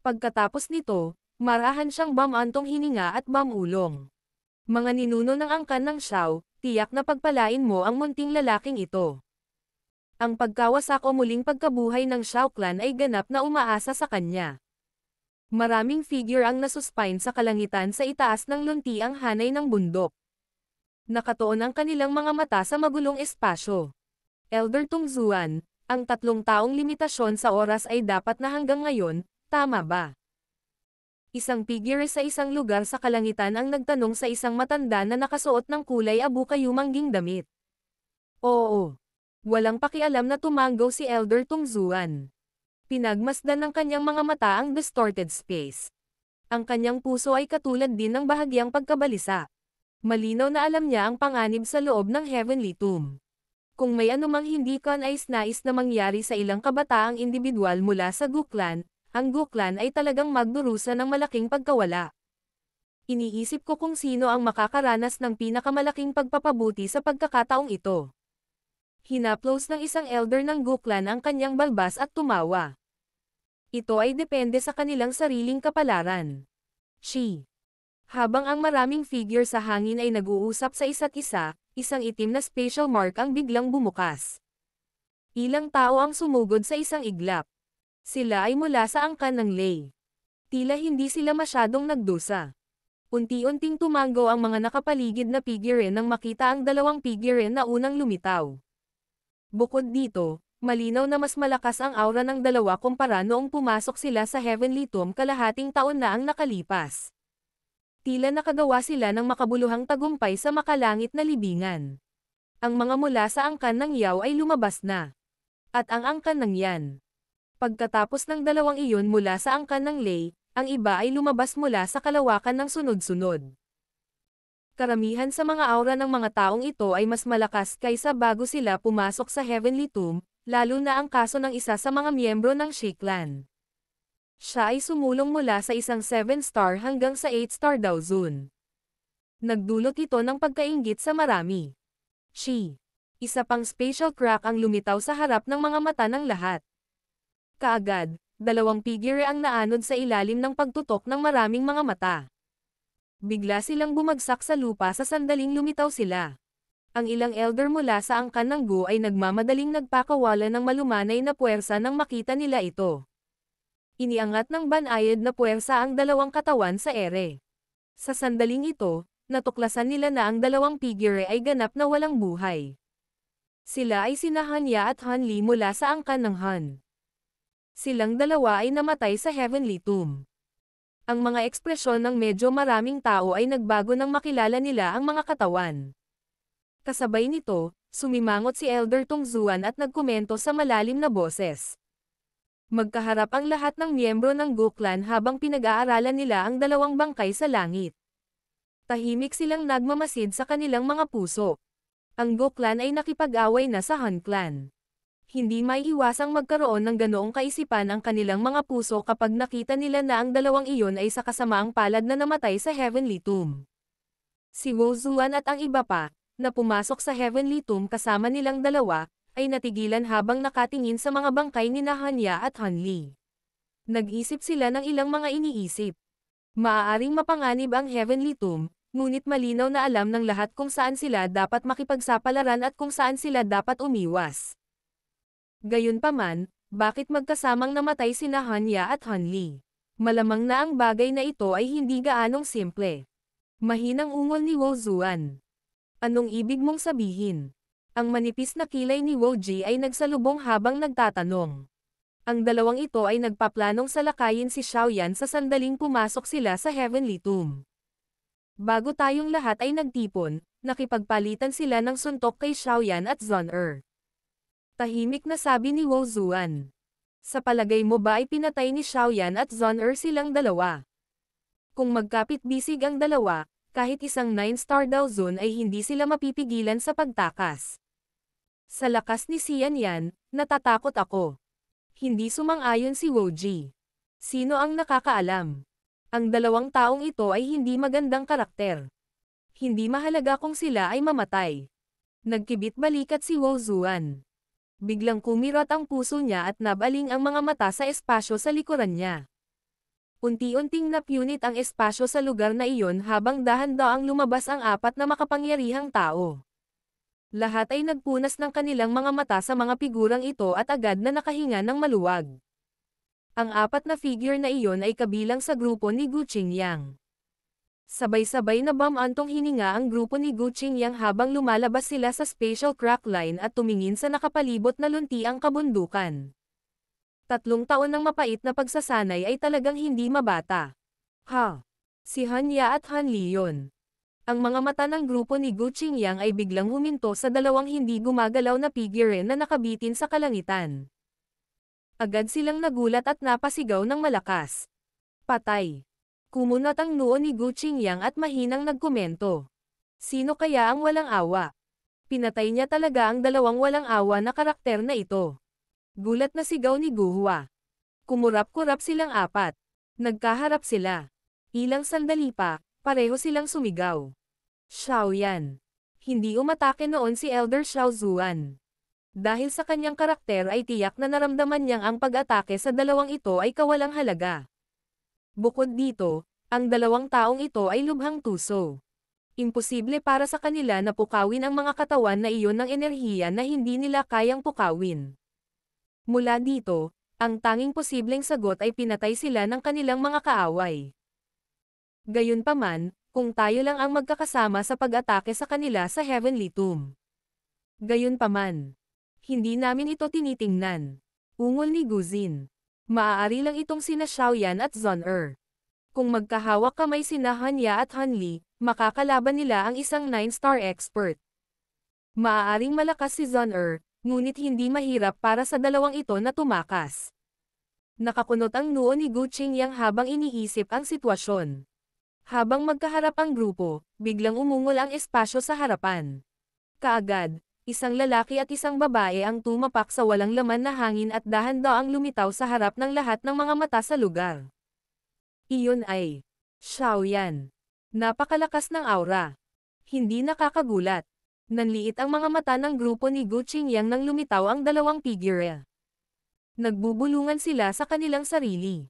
Pagkatapos nito, marahan siyang bamantong hininga at bamulong. Mga ninuno ng angkan ng Xiao, tiyak na pagpalain mo ang munting lalaking ito. Ang pagkawasak o muling pagkabuhay ng Xiao clan ay ganap na umaasa sa kanya. Maraming figure ang nasuspine sa kalangitan sa itaas ng luntiang hanay ng bundok. Nakatuon ang kanilang mga mata sa magulong espasyo. Elder Tung Zuan, ang 3 taong limitasyon sa oras ay dapat na hanggang ngayon, tama ba? Isang figure sa isang lugar sa kalangitan ang nagtanong sa isang matanda na nakasuot ng kulay abu-kayumangging damit. Oo. Walang pakialam na tumango si Elder Tung Zuan. Pinagmasdan ng kanyang mga mata ang distorted space. Ang kanyang puso ay katulad din ng bahagyang pagkabalisa. Malinaw na alam niya ang panganib sa loob ng Heavenly Tomb. Kung may anumang hindi kanais-nais na mangyari sa ilang kabataang individual mula sa Gu clan, ang Gu Clan ay talagang magdurusa ng malaking pagkawala. Iniisip ko kung sino ang makakaranas ng pinakamalaking pagpapabuti sa pagkakataong ito. Hinaplos ng isang elder ng Gu Clan ang kanyang balbas at tumawa. Ito ay depende sa kanilang sariling kapalaran. She. Habang ang maraming figure sa hangin ay nag-uusap sa isa't isa, isang itim na spatial mark ang biglang bumukas. Ilang tao ang sumugod sa isang iglap. Sila ay mula sa angkan ng Lei. Tila hindi sila masyadong nagdusa. Unti-unting tumango ang mga nakapaligid na figure nang makita ang dalawang figure na unang lumitaw. Bukod dito, malinaw na mas malakas ang aura ng dalawa kumpara noong pumasok sila sa Heavenly Tomb kalahating taon na ang nakalipas. Tila nakagawa sila ng makabuluhang tagumpay sa makalangit na libingan. Ang mga mula sa angkan ng Yao ay lumabas na. At ang angkan ng Yan. Pagkatapos ng dalawang iyon mula sa angkan ng Lei, ang iba ay lumabas mula sa kalawakan ng sunod-sunod. Karamihan sa mga aura ng mga taong ito ay mas malakas kaysa bago sila pumasok sa Heavenly Tomb, lalo na ang kaso ng isa sa mga miyembro ng Shi Clan. Siya ay sumulong mula sa isang 7-star hanggang sa 8-star daw zone. Nagdulot ito ng pagkainggit sa marami. Shi. Isa pang spatial crack ang lumitaw sa harap ng mga mata ng lahat. Kaagad, dalawang figure ang naanod sa ilalim ng pagtutok ng maraming mga mata. Bigla silang bumagsak sa lupa sa sandaling lumitaw sila. Ang ilang elder mula sa angkan ng Gu ay nagmamadaling nagpakawala ng malumanay na puwersa nang makita nila ito. Iniangat ng banayad na puwersa ang dalawang katawan sa ere. Sa sandaling ito, natuklasan nila na ang dalawang figure ay ganap na walang buhay. Sila ay sina Hanya at Han Li mula sa angkan ng Han. Silang dalawa ay namatay sa Heavenly Tomb. Ang mga ekspresyon ng medyo maraming tao ay nagbago nang makilala nila ang mga katawan. Kasabay nito, sumimangot si Elder Tong Zuan at nagkomento sa malalim na boses. Magkaharap ang lahat ng miyembro ng Gu Clan habang pinag-aaralan nila ang dalawang bangkay sa langit. Tahimik silang nagmamasid sa kanilang mga puso. Ang Gu Clan ay nakipag-away na sa Han Clan. Hindi maiiwasang magkaroon ng ganoong kaisipan ang kanilang mga puso kapag nakita nila na ang dalawang iyon ay sa kasamaang palad na namatay sa Heavenly Tomb. Si Wu Zuan at ang iba pa, na pumasok sa Heavenly Tomb kasama nilang dalawa, ay natigilan habang nakatingin sa mga bangkay ni Hanya at Han Li. Nag-isip sila ng ilang mga iniisip. Maaaring mapanganib ang Heavenly Tomb, ngunit malinaw na alam ng lahat kung saan sila dapat makipagsapalaran at kung saan sila dapat umiwas. Gayunpaman, bakit magkasamang namatay sina Hanya at Han Li? Malamang na ang bagay na ito ay hindi gaanong simple. Mahinang ungol ni Wu Zuan. Anong ibig mong sabihin? Ang manipis na kilay ni Wu Ji ay nagsalubong habang nagtatanong. Ang dalawang ito ay nagpaplanong salakayin si Xiaoyan sa sandaling pumasok sila sa Heavenly Tomb. Bago tayong lahat ay nagtipon, nakipagpalitan sila ng suntok kay Xiaoyan at Zon-er. Tahimik na sabi ni Wu Zuan. Sa palagay mo ba ay pinatay ni Xiaoyan at Zon-er silang dalawa? Kung magkapit-bisig ang dalawa, kahit isang 9-star daw zone ay hindi sila mapipigilan sa pagtakas. Sa lakas ni Xian Yan, natatakot ako. Hindi sumang-ayon si Wu Ji. Sino ang nakakaalam? Ang dalawang taong ito ay hindi magandang karakter. Hindi mahalaga kung sila ay mamatay. Nagkibit balikat si Wu Zuan. Biglang kumirot ang puso niya at nabaling ang mga mata sa espasyo sa likuran niya. Unti-unting napunit ang espasyo sa lugar na iyon habang dahan-daang lumabas ang apat na makapangyarihang tao. Lahat ay nagpunas ng kanilang mga mata sa mga figurang ito at agad na nakahinga ng maluwag. Ang apat na figure na iyon ay kabilang sa grupo ni Gu Qingyang. Sabay-sabay na bumantong hininga ang grupo ni Gu Qingyang habang lumalabas sila sa spatial crack line at tumingin sa nakapalibot na luntiang kabundukan. 3 taon ng mapait na pagsasanay ay talagang hindi mabata. Si Hanya at Han Li yun. Ang mga mata ng grupo ni Gu Qingyang ay biglang huminto sa dalawang hindi gumagalaw na figure na nakabitin sa kalangitan. Agad silang nagulat at napasigaw ng malakas. Patay. Kumunat ang noo ni Gu Qingyang at mahinang nagkomento. Sino kaya ang walang awa? Pinatay niya talaga ang dalawang walang awa na karakter na ito. Gulat na sigaw ni Gu Hua. Kumurap-kurap silang apat. Nagkaharap sila. Ilang sandali pa, pareho silang sumigaw. Xiaoyan. Hindi umatake noon si Elder Xiao Zuan. Dahil sa kanyang karakter ay tiyak na naramdaman niyang ang pag-atake sa dalawang ito ay kawalang halaga. Bukod dito, ang dalawang taong ito ay lubhang tuso. Imposible para sa kanila na pukawin ang mga katawan na iyon ng enerhiya na hindi nila kayang pukawin. Mula dito, ang tanging posibleng sagot ay pinatay sila ng kanilang mga kaaway. Gayunpaman, kung tayo lang ang magkakasama sa pag-atake sa kanila sa Heavenly Tomb. Gayunpaman, hindi namin ito tinitingnan. Ungol ni Guzin. Maaari lang itong sina Xiaoyan at Zon-Er. Kung magkahawak kamay sina Hanya at Hanli, makakalaban nila ang isang 9-star expert. Maaaring malakas si Zon-Er, ngunit hindi mahirap para sa dalawang ito na tumakas. Nakakunot ang noo ni Gu Qingyang habang iniisip ang sitwasyon. Habang magkaharap ang grupo, biglang umungol ang espasyo sa harapan. Kaagad, isang lalaki at isang babae ang tumapak sa walang laman na hangin at dahan-daang lumitaw sa harap ng lahat ng mga mata sa lugar. Iyon ay Xiaoyan. Napakalakas ng aura. Hindi nakakagulat. Nanliit ang mga mata ng grupo ni Gu Qingyang nang lumitaw ang dalawang figure. Nagbubulungan sila sa kanilang sarili.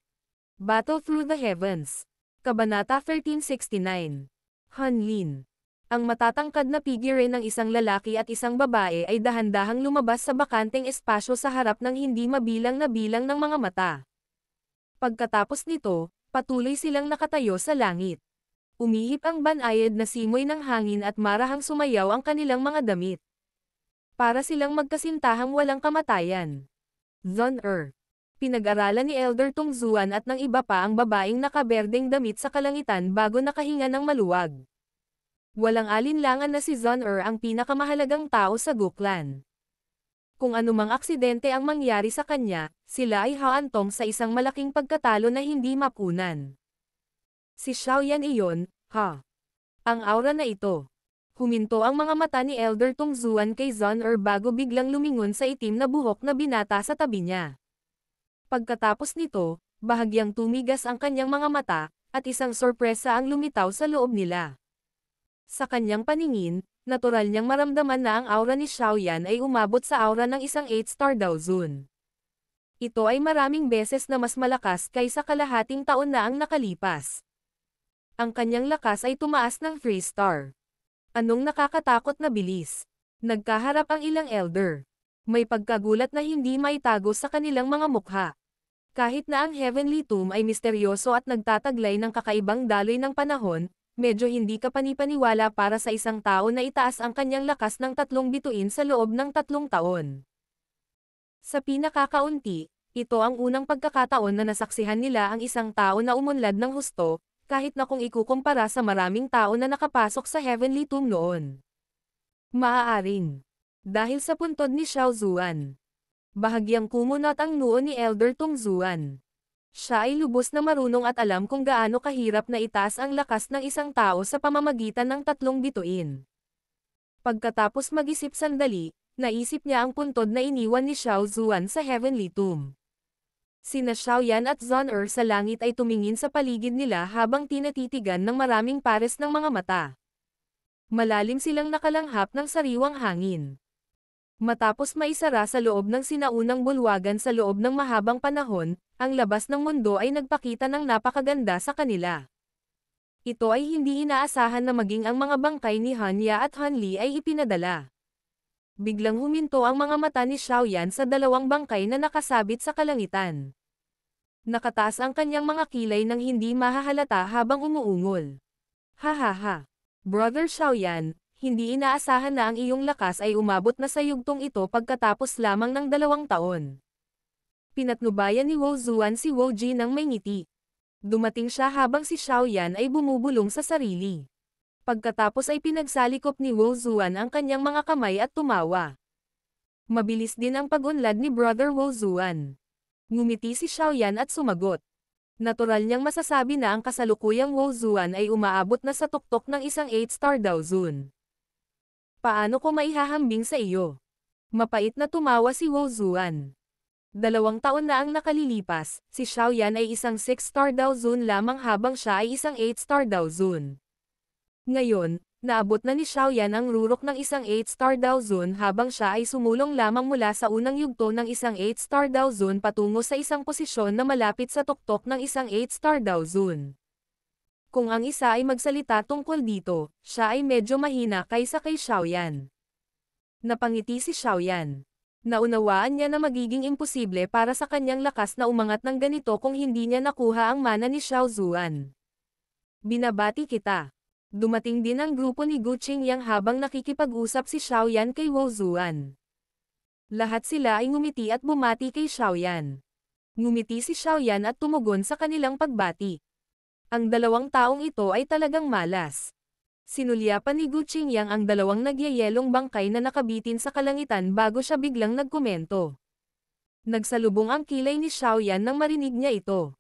Battle Through the Heavens. Kabanata 1369. Hanlin. Ang matatangkad na figure ng isang lalaki at isang babae ay dahan-dahang lumabas sa bakanteng espasyo sa harap ng hindi mabilang na bilang ng mga mata. Pagkatapos nito, patuloy silang nakatayo sa langit. Umihip ang banayad na simoy ng hangin at marahang sumayaw ang kanilang mga damit. Para silang magkasintahang walang kamatayan. Zon-Er. Pinag-aralan ni Elder Tong Zuan at ng iba pa ang babaeng nakaberdeng damit sa kalangitan bago nakahinga ng maluwag. Walang alinlangan na si Zon-Er ang pinakamahalagang tao sa Guklan. Kung anumang aksidente ang mangyari sa kanya, sila ay haantong sa isang malaking pagkatalo na hindi mapunan. Si Xiaoyan iyon, ha? Ang aura na ito. Huminto ang mga mata ni Elder Tong Zuan kay Zon-Er bago biglang lumingon sa itim na buhok na binata sa tabi niya. Pagkatapos nito, bahagyang tumigas ang kanyang mga mata, at isang sorpresa ang lumitaw sa loob nila. Sa kanyang paningin, natural niyang maramdaman na ang aura ni Xiaoyan ay umabot sa aura ng isang 8-star Daozun. Ito ay maraming beses na mas malakas kaysa kalahating taon na ang nakalipas. Ang kanyang lakas ay tumaas ng 3-star. Anong nakakatakot na bilis? Nagkaharap ang ilang elder. May pagkagulat na hindi maitago sa kanilang mga mukha. Kahit na ang Heavenly Tomb ay misteryoso at nagtataglay ng kakaibang daloy ng panahon, medyo hindi kapanipaniwala para sa isang tao na itaas ang kanyang lakas ng 3 bituin sa loob ng 3 taon. Sa pinakakaunti, ito ang unang pagkakataon na nasaksihan nila ang isang tao na umunlad ng husto, kahit na kung ikukumpara sa maraming tao na nakapasok sa Heavenly Tomb noon. Maaaring. Dahil sa puntod ni Xiao Zuan. Bahagyang kumunot ang noo ni Elder Tong Zuan. Siya ay lubos na marunong at alam kung gaano kahirap na itaas ang lakas ng isang tao sa pamamagitan ng 3 bituin. Pagkatapos mag-isip sandali, naisip niya ang puntod na iniwan ni Xiao Zuan sa Heavenly Tomb. Sina Xiaoyan at Zon-Er sa langit ay tumingin sa paligid nila habang tinatitigan ng maraming pares ng mga mata. Malalim silang nakalanghap ng sariwang hangin. Matapos maisara sa loob ng sinaunang bulwagan sa loob ng mahabang panahon, ang labas ng mundo ay nagpakita ng napakaganda sa kanila. Ito ay hindi inaasahan na maging ang mga bangkay ni Hanya at Hanli ay ipinadala. Biglang huminto ang mga mata ni Xiaoyan sa dalawang bangkay na nakasabit sa kalangitan. Nakataas ang kanyang mga kilay nang hindi mahahalata habang umuungol. Ha. Brother Xiaoyan, hindi inaasahan na ang iyong lakas ay umabot na sa yugtong ito pagkatapos lamang ng 2 taon. Pinatnubayan ni Wo Zuan si Wo Ji ng may ngiti. Dumating siya habang si Xiaoyan ay bumubulong sa sarili. Pagkatapos ay pinagsalikop ni Wo Zuan ang kanyang mga kamay at tumawa. Mabilis din ang pag-unlad ni Brother Wo Zuan. Ngumiti si Xiaoyan at sumagot. Natural niyang masasabi na ang kasalukuyang Wo Zuan ay umaabot na sa tuktok ng isang 8-star Daozun. Paano ko maihahambing sa iyo? Mapait na tumawa si Wo Zuan. 2 taon na ang nakalilipas, si Xiaoyan ay isang 6-star Dao Zun lamang habang siya ay isang 8-star Dao Zun. Ngayon, naabot na ni Xiaoyan ang rurok ng isang 8-star Dao Zun habang siya ay sumulong lamang mula sa unang yugto ng isang 8-star Dao Zun patungo sa isang posisyon na malapit sa tuktok ng isang 8-star Dao Zun. Kung ang isa ay magsalita tungkol dito, siya ay medyo mahina kaysa kay Xiaoyan. Napangiti si Xiaoyan. Naunawaan niya na magiging imposible para sa kanyang lakas na umangat ng ganito kung hindi niya nakuha ang mana ni Xiao Zuan. Binabati kita. Dumating din ang grupo ni Gu Qingyang habang nakikipag-usap si Xiaoyan kay Wu Zuan. Lahat sila ay ngumiti at bumati kay Xiaoyan. Ngumiti si Xiaoyan at tumugon sa kanilang pagbati. Ang 2 taong ito ay talagang malas. Sinulyapan ni Gu Qingyang ang 2 nagyayelong bangkay na nakabitin sa kalangitan bago siya biglang nagkomento. Nagsalubong ang kilay ni Xiaoyan nang marinig niya ito.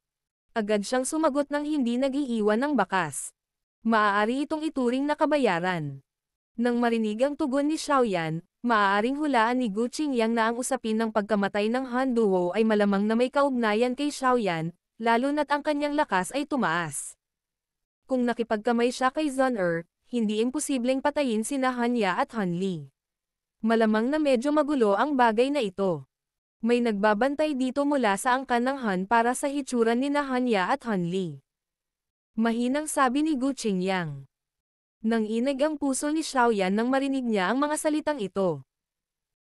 Agad siyang sumagot ng hindi nag-iiwan ng bakas. Maaari itong ituring na kabayaran. Nang marinig ang tugon ni Xiaoyan, maaaring hulaan ni Gu Qingyang na ang usapin ng pagkamatay ng Han Duo ay malamang na may kaugnayan kay Xiaoyan, lalo na't ang kanyang lakas ay tumaas. Kung nakipagkamay siya kay Zun hindi imposibleng patayin sina Hanya at Han Li. Malamang na medyo magulo ang bagay na ito. May nagbabantay dito mula sa angkan ng Han para sa hitsura ni Hanya at Han Li. Mahinang sabi ni Gu Qingyang. Nang inag ang puso ni Xiaoyan nang marinig niya ang mga salitang ito.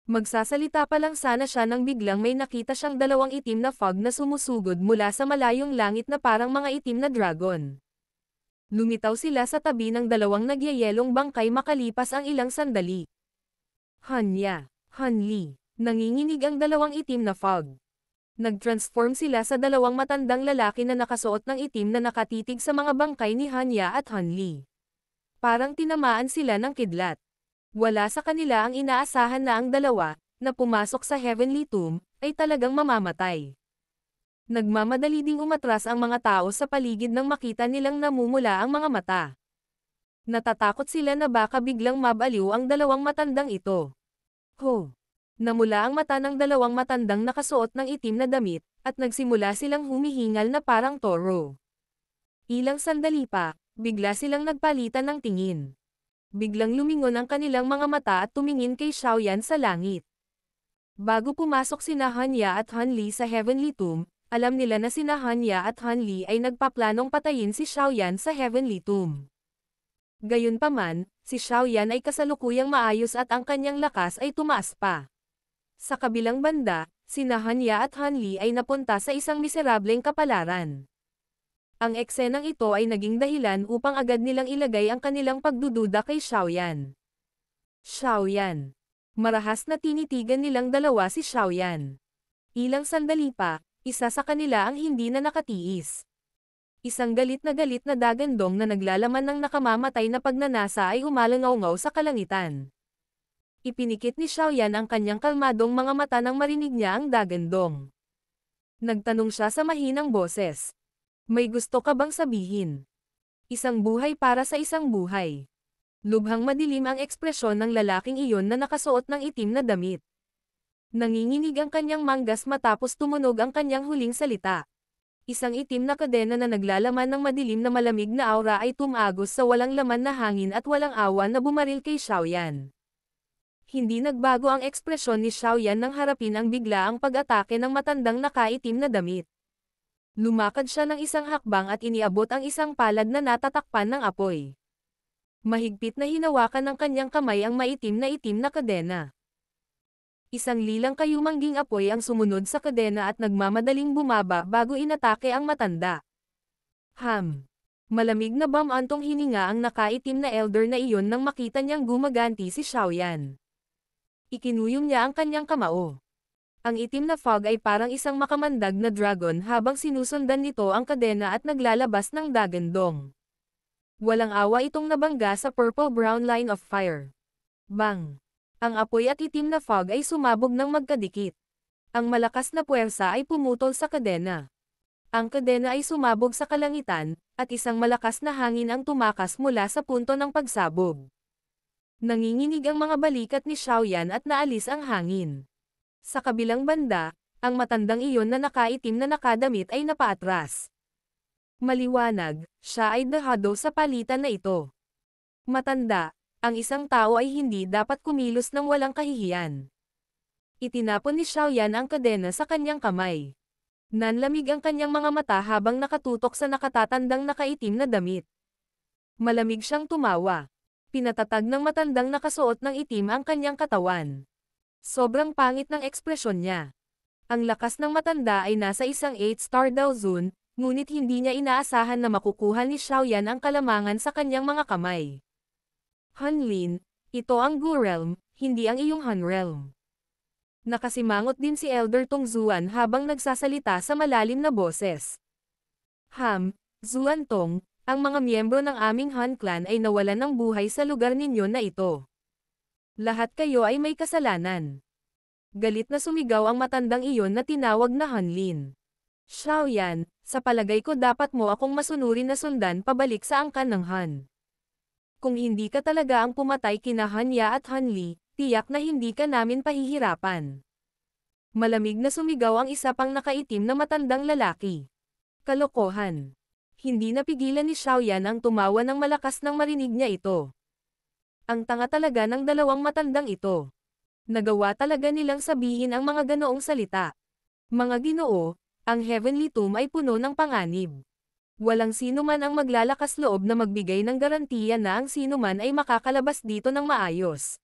Magsasalita pa lang sana siya nang biglang may nakita siyang 2 itim na fog na sumusugod mula sa malayong langit na parang mga itim na dragon. Lumitaw sila sa tabi ng 2 nagyayelong bangkay makalipas ang ilang sandali. Hanya, Han Li, nanginginig ang 2 itim na fog. Nag-transform sila sa 2 matandang lalaki na nakasuot ng itim na nakatitig sa mga bangkay ni Hanya at Han Li. Parang tinamaan sila ng kidlat. Wala sa kanila ang inaasahan na ang 2, na pumasok sa Heavenly Tomb, ay talagang mamamatay. Nagmamadali ding umatras ang mga tao sa paligid nang makita nilang namumula ang mga mata. Natatakot sila na baka biglang mabaliw ang 2 matandang ito. Ho! Namula ang mata ng 2 matandang nakasuot ng itim na damit, at nagsimula silang humihingal na parang toro. Ilang sandali pa, bigla silang nagpalitan ng tingin. Biglang lumingon ang kanilang mga mata at tumingin kay Xiaoyan sa langit. Bago pumasok sina Hanya at Han Li sa Heavenly Tomb, alam nila na sina Hanya at Han Li ay nagpaplanong patayin si Xiaoyan sa Heavenly Tomb. Gayunpaman, si Xiaoyan ay kasalukuyang maayos at ang kanyang lakas ay tumaas pa. Sa kabilang banda, sina Hanya at Han Li ay napunta sa isang miserableng kapalaran. Ang eksenang ito ay naging dahilan upang agad nilang ilagay ang kanilang pagdududa kay Xiaoyan. Xiaoyan. Marahas na tinitigan nilang 2 si Xiaoyan. Ilang sandali pa, isa sa kanila ang hindi na nakatiis. Isang galit na dagandong na naglalaman ng nakamamatay na pagnanasa ay umalangaw-ngaw sa kalangitan. Ipinikit ni Xiaoyan ang kanyang kalmadong mga mata nang marinig niya ang dagandong. Nagtanong siya sa mahinang boses. May gusto ka bang sabihin? Isang buhay para sa isang buhay. Lubhang madilim ang ekspresyon ng lalaking iyon na nakasuot ng itim na damit. Nanginginig ang kanyang manggas matapos tumunog ang kanyang huling salita. Isang itim na kadena na naglalaman ng madilim na malamig na aura ay tumagos sa walang laman na hangin at walang awan na bumaril kay Xiaoyan. Hindi nagbago ang ekspresyon ni Xiaoyan nang harapin ang biglaang pag-atake ng matandang nakaitim na damit. Lumakad siya ng isang hakbang at iniabot ang isang palad na natatakpan ng apoy. Mahigpit na hinawakan ng kanyang kamay ang maitim na itim na kadena. Isang lilang kayumangging apoy ang sumunod sa kadena at nagmamadaling bumaba bago inatake ang matanda. Malamig na bamantong hininga ang nakaitim na elder na iyon nang makita niyang gumaganti si Xiaoyan. Ikinuyom niya ang kanyang kamao. Ang itim na fog ay parang isang makamandag na dragon habang sinusundan nito ang kadena at naglalabas ng dagandong. Walang awa itong nabangga sa purple-brown line of fire. Bang! Ang apoy at itim na fog ay sumabog ng magkadikit. Ang malakas na puwersa ay pumutol sa kadena. Ang kadena ay sumabog sa kalangitan, at isang malakas na hangin ang tumakas mula sa punto ng pagsabog. Nanginginig ang mga balikat ni Xiaoyan at naalis ang hangin. Sa kabilang banda, Ang matandang iyon na nakaitim na nakadamit ay napaatras. Maliwanag, siya ay dahado sa palitan na ito. Matanda, ang isang tao ay hindi dapat kumilos ng walang kahihiyan. Itinapon ni Xiaoyan ang kadena sa kanyang kamay. Nanlamig ang kanyang mga mata habang nakatutok sa nakatatandang nakaitim na damit. Malamig siyang tumawa. Pinatatag ng matandang nakasuot ng itim ang kanyang katawan. Sobrang pangit ng ekspresyon niya. Ang lakas ng matanda ay nasa isang 8-star daw zone, ngunit hindi niya inaasahan na makukuha ni Xiaoyan ang kalamangan sa kanyang mga kamay. Hanlin, ito ang Gu Realm, hindi ang iyong Han Realm. Nakasimangot din si Elder Tong Zuan habang nagsasalita sa malalim na boses. Zuan Tong, ang mga miyembro ng aming Han Clan ay nawalan ng buhay sa lugar ninyo na ito. Lahat kayo ay may kasalanan. Galit na sumigaw ang matandang iyon na tinawag na Hanlin. Xiaoyan, sa palagay ko dapat mo akong masunurin na sundan pabalik sa angkan ng Han. Kung hindi ka talaga ang pumatay kina Hanya at Hanli, tiyak na hindi ka namin pahihirapan. Malamig na sumigaw ang isa pang nakaitim na matandang lalaki. Kalokohan. Hindi napigilan ni Xiaoyan ang tumawa ng malakas nang marinig niya ito. Ang tanga talaga ng dalawang matandang ito. Nagawa talaga nilang sabihin ang mga ganoong salita. Mga Ginoo, ang Heavenly Tomb ay puno ng panganib. Walang sino man ang maglalakas loob na magbigay ng garantiya na ang sino man ay makakalabas dito ng maayos.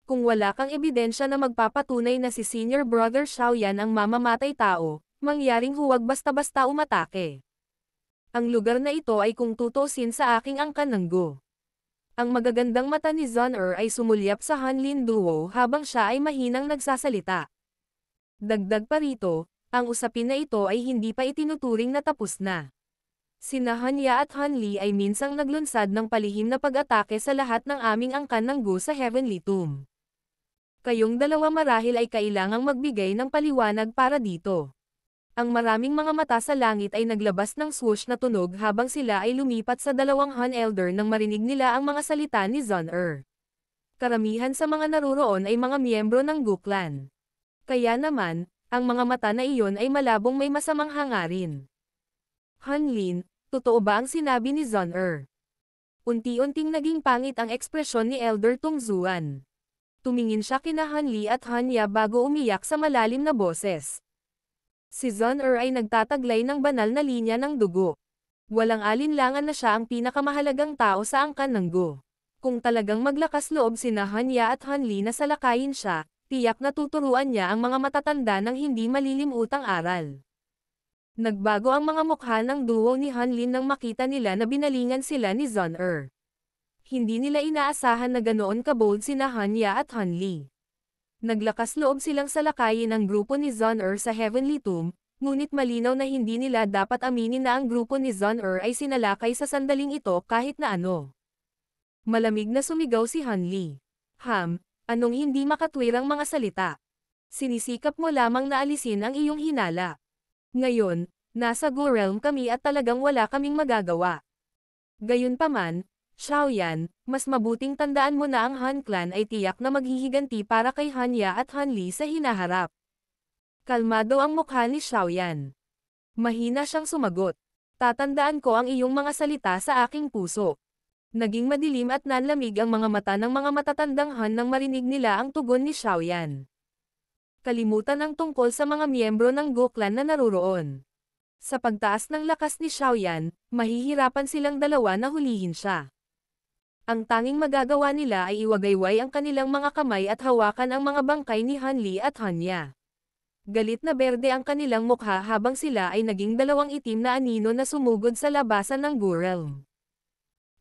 Kung wala kang ebidensya na magpapatunay na si Senior Brother Xiaoyan ang mamamatay tao, mangyaring huwag basta-basta umatake. Ang lugar na ito ay kung tutusin sa aking angkan ng Gu. Ang magagandang mata ni Zun ay sumulyap sa Hanlin Duo habang siya ay mahinang nagsasalita. Dagdag pa rito, ang usapin na ito ay hindi pa itinuturing na tapos na. Sina Hanya at Hanli ay minsang naglunsad ng palihim na pag-atake sa lahat ng aming angkan ng Gu sa Heavenly Tomb. Kayong dalawa marahil ay kailangang magbigay ng paliwanag para dito. Ang maraming mga mata sa langit ay naglabas ng swoosh na tunog habang sila ay lumipat sa dalawang Han Elder nang marinig nila ang mga salita ni Zun. Karamihan sa mga naruroon ay mga miyembro ng Gu Clan. Kaya naman, ang mga mata na iyon ay malabong may masamang hangarin. Hanlin, totoo ba ang sinabi ni Zun? Unti-unting naging pangit ang ekspresyon ni Elder Tong Zuan. Tumingin siya kina Hanli at Hanya bago umiyak sa malalim na boses. Si Zun ay nagtataglay ng banal na linya ng dugo. Walang alinlangan na siya ang pinakamahalagang tao sa angkan ng Gu. Kung talagang maglakas loob sina Hanya at Hanli na salakayin siya, tiyak na tuturuan niya ang mga matatanda ng hindi malilimutang aral. Nagbago ang mga mukha ng duo ni Hanlin nang makita nila na binalingan sila ni Zun. Hindi nila inaasahan na ganoon kabold sina Hanya at Hanli. Naglakas loob silang salakayin ang grupo ni Zun sa Heavenly Tomb, ngunit malinaw na hindi nila dapat aminin na ang grupo ni Zun ay sinalakay sa sandaling ito kahit na ano. Malamig na sumigaw si Hanli. Anong hindi makatwirang mga salita? Sinisikap mo lamang na alisin ang iyong hinala. Ngayon, nasa Gu Realm kami at talagang wala kaming magagawa. Gayunpaman, Xiaoyan, mas mabuting tandaan mo na ang Han Clan ay tiyak na maghihiganti para kay Hanya at Hanli sa hinaharap. Kalmado ang mukha ni Xiaoyan. Mahina siyang sumagot. Tatandaan ko ang iyong mga salita sa aking puso. Naging madilim at nanlamig ang mga mata ng mga matatandang Han nang marinig nila ang tugon ni Xiaoyan. Kalimutan ang tungkol sa mga miyembro ng Gu Clan na naruroon. Sa pagtaas ng lakas ni Xiaoyan, mahihirapan silang dalawa na hulihin siya. Ang tanging magagawa nila ay iwagayway ang kanilang mga kamay at hawakan ang mga bangkay ni Hanli at Hanya. Galit na berde ang kanilang mukha habang sila ay naging dalawang itim na anino na sumugod sa labasan ng Gu Realm.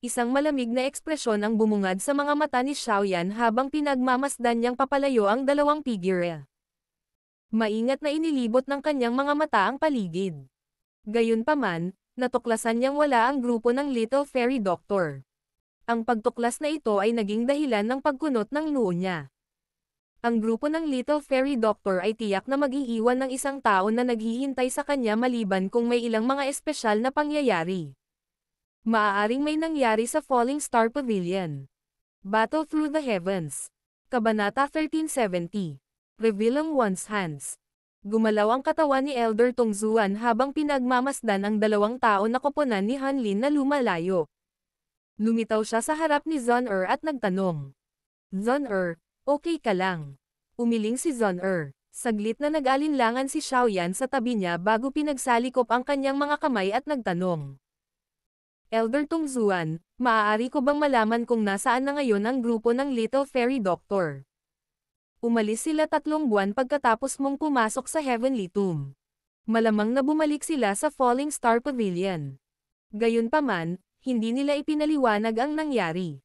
Isang malamig na ekspresyon ang bumungad sa mga mata ni Xiaoyan habang pinagmamasdan niyang papalayo ang dalawang figure. Maingat na inilibot ng kanyang mga mata ang paligid. Gayunpaman, natuklasan niyang wala ang grupo ng Little Fairy Doctor. Ang pagtuklas na ito ay naging dahilan ng pagkunot ng noo niya. Ang grupo ng Little Fairy Doctor ay tiyak na mag-iiwan ng isang tao na naghihintay sa kanya maliban kung may ilang mga espesyal na pangyayari. Maaaring may nangyari sa Falling Star Pavilion. Battle Through the Heavens. Kabanata 1370. Reveal ang One's Hands. Gumalaw ang katawan ni Elder Tongzuan habang pinagmamasdan ang dalawang tao na koponan ni Hanlin na lumalayo. Lumitaw siya sa harap ni Zon-er at nagtanong. Zon-er, okay ka lang? Umiling si Zon-er. Saglit na nag-alinlangan si Xiaoyan sa tabi niya bago pinagsalikop ang kanyang mga kamay at nagtanong. Elder Tongzuan, maaari ko bang malaman kung nasaan na ngayon ang grupo ng Little Fairy Doctor? Umalis sila 3 buwan pagkatapos mong pumasok sa Heavenly Tomb. Malamang na bumalik sila sa Falling Star Pavilion. Gayunpaman, hindi nila ipinaliwanag ang nangyari.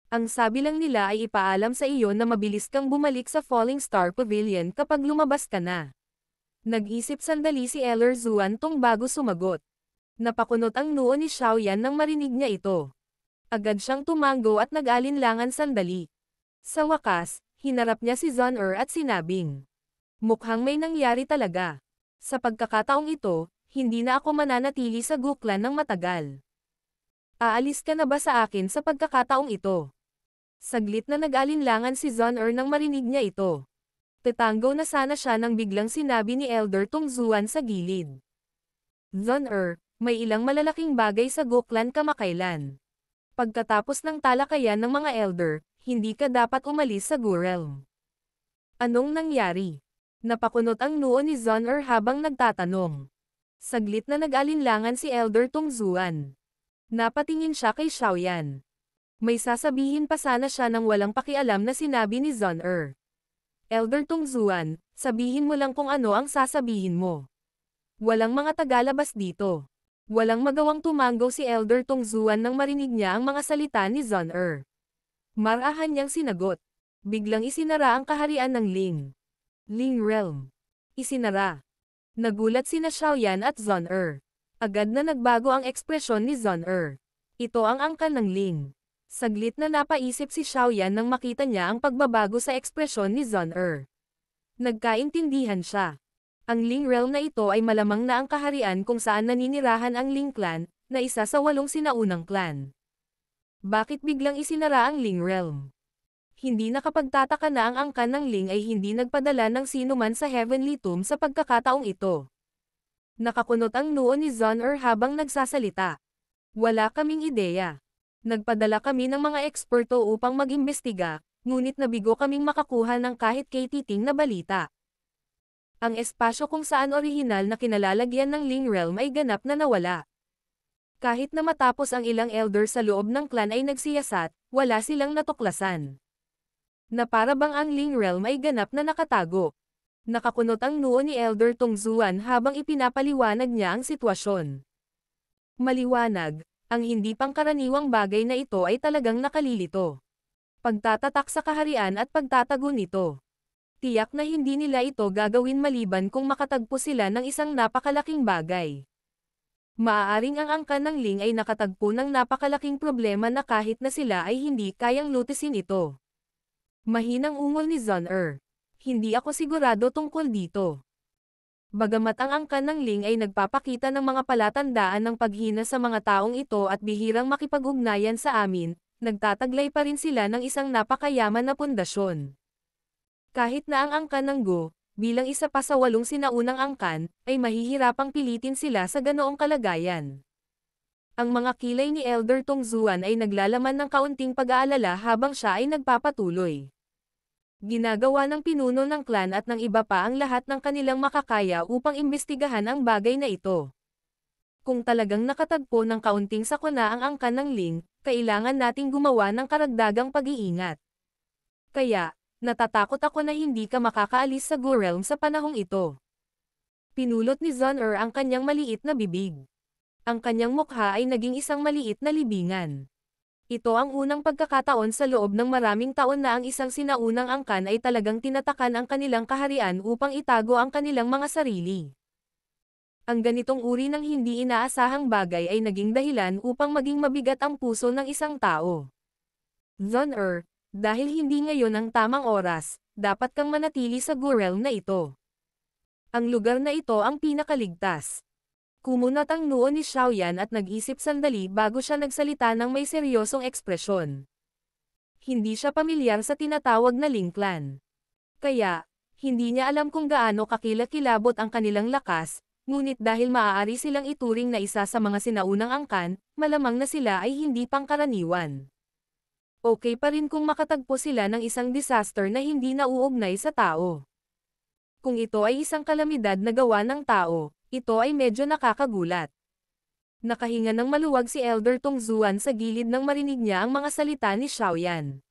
Ang sabi lang nila ay ipaalam sa iyo na mabilis kang bumalik sa Falling Star Pavilion kapag lumabas ka na. Nag-isip sandali si Elder Zuan Tong bago sumagot. Napakunot ang noo ni Xiaoyan nang marinig niya ito. Agad siyang tumango at nag-alinlangan sandali. Sa wakas, hinarap niya si Zon-er at sinabing, mukhang may nangyari talaga. Sa pagkakataong ito, hindi na ako mananatili sa Guklan ng matagal. Aalis ka na ba sa akin sa pagkakataong ito? Saglit na nag-alinlangan si Zon-er nang marinig niya ito. Tetango na sana siya nang biglang sinabi ni Elder Tongzuan sa gilid. Zon-er, may ilang malalaking bagay sa Guklan kamakailan. Pagkatapos ng talakayan ng mga elder, hindi ka dapat umalis sa Gu-realm. Anong nangyari? Napakunot ang noo ni Zon-er habang nagtatanong. Saglit na nag-alinlangan si Elder Tongzuan. Napatingin siya kay Xiaoyan. May sasabihin pa sana siya nang walang pakialam na sinabi ni Zon-er. Elder Tongzuan, sabihin mo lang kung ano ang sasabihin mo. Walang mga tagalabas dito. Walang magawang tumango si Elder Tongzuan nang marinig niya ang mga salita ni Zon-er. Marahan niyang sinagot. Biglang isinara ang kaharian ng Ling Realm. Isinara. Nagulat sina Xiaoyan at Zon-er. Agad na nagbago ang ekspresyon ni Zon-er. Ito ang angkan ng Ling. Saglit na napaisip si Xiaoyan nang makita niya ang pagbabago sa ekspresyon ni Zon-er. Nagkaintindihan siya. Ang Ling Realm na ito ay malamang na ang kaharian kung saan naninirahan ang Ling Clan, na isa sa 8 sinaunang clan. Bakit biglang isinara ang Ling Realm? Hindi nakapagtataka na ang angkan ng Ling ay hindi nagpadala ng sino man sa Heavenly Tomb sa pagkakataong ito. Nakakunot ang noo ni Zon-er habang nagsasalita. Wala kaming ideya. Nagpadala kami ng mga eksperto upang mag-imbestiga, ngunit nabigo kaming makakuha ng kahit kay-titing na balita. Ang espasyo kung saan orihinal na kinalalagyan ng Ling Realm ay ganap na nawala. Kahit na matapos ang ilang elder sa loob ng clan ay nagsiyasat, wala silang natuklasan. Na para bang ang Ling Realm ay ganap na nakatago. Nakakunot ang noo ni Elder Tongzuan habang ipinapaliwanag niya ang sitwasyon. Maliwanag, ang hindi pangkaraniwang bagay na ito ay talagang nakalilito. Pagtatatak sa kaharian at pagtatago nito. Tiyak na hindi nila ito gagawin maliban kung makatagpo sila ng isang napakalaking bagay. Maaaring ang angkan ng Ling ay nakatagpo ng napakalaking problema na kahit na sila ay hindi kayang lutisin ito. Mahinang ungol ni Zon-er. Hindi ako sigurado tungkol dito. Bagamat ang angkan ng Ling ay nagpapakita ng mga palatandaan ng paghina sa mga taong ito at bihirang makipag-ugnayan sa amin, nagtataglay pa rin sila ng isang napakayaman na pundasyon. Kahit na ang angkan ng Gu, bilang isa pa sa 8 sinaunang angkan, ay mahihirapang pilitin sila sa ganoong kalagayan. Ang mga kilay ni Elder Tongzuan ay naglalaman ng kaunting pag-aalala habang siya ay nagpapatuloy. Ginagawa ng pinuno ng clan at ng iba pa ang lahat ng kanilang makakaya upang imbestigahan ang bagay na ito. Kung talagang nakatagpo ng kaunting sakuna ang angkan ng Ling, kailangan nating gumawa ng karagdagang pag-iingat. Kaya, natatakot ako na hindi ka makakaalis sa Gu-realm sa panahong ito. Pinulot ni Zon-er ang kanyang maliit na bibig. Ang kanyang mukha ay naging isang maliit na libingan. Ito ang unang pagkakataon sa loob ng maraming taon na ang isang sinaunang angkan ay talagang tinatakan ang kanilang kaharian upang itago ang kanilang mga sarili. Ang ganitong uri ng hindi inaasahang bagay ay naging dahilan upang maging mabigat ang puso ng isang tao. Zon-er, dahil hindi ngayon ang tamang oras, dapat kang manatili sa Gu-realm na ito. Ang lugar na ito ang pinakaligtas. Kumunat ang noo ni Xiaoyan at nag-isip sandali bago siya nagsalita ng may seryosong ekspresyon. Hindi siya pamilyar sa tinatawag na Ling Clan. Kaya, Hindi niya alam kung gaano kakilakilabot ang kanilang lakas, ngunit dahil maaari silang ituring na isa sa mga sinaunang angkan, malamang na sila ay hindi pangkaraniwan. Okay pa rin kung makatagpo sila ng isang disaster na hindi nauugnay sa tao. Kung ito ay isang kalamidad na gawa ng tao, ito ay medyo nakakagulat. Nakahinga ng maluwag si Elder Tongzuan sa gilid nang marinig niya ang mga salita ni Xiaoyan.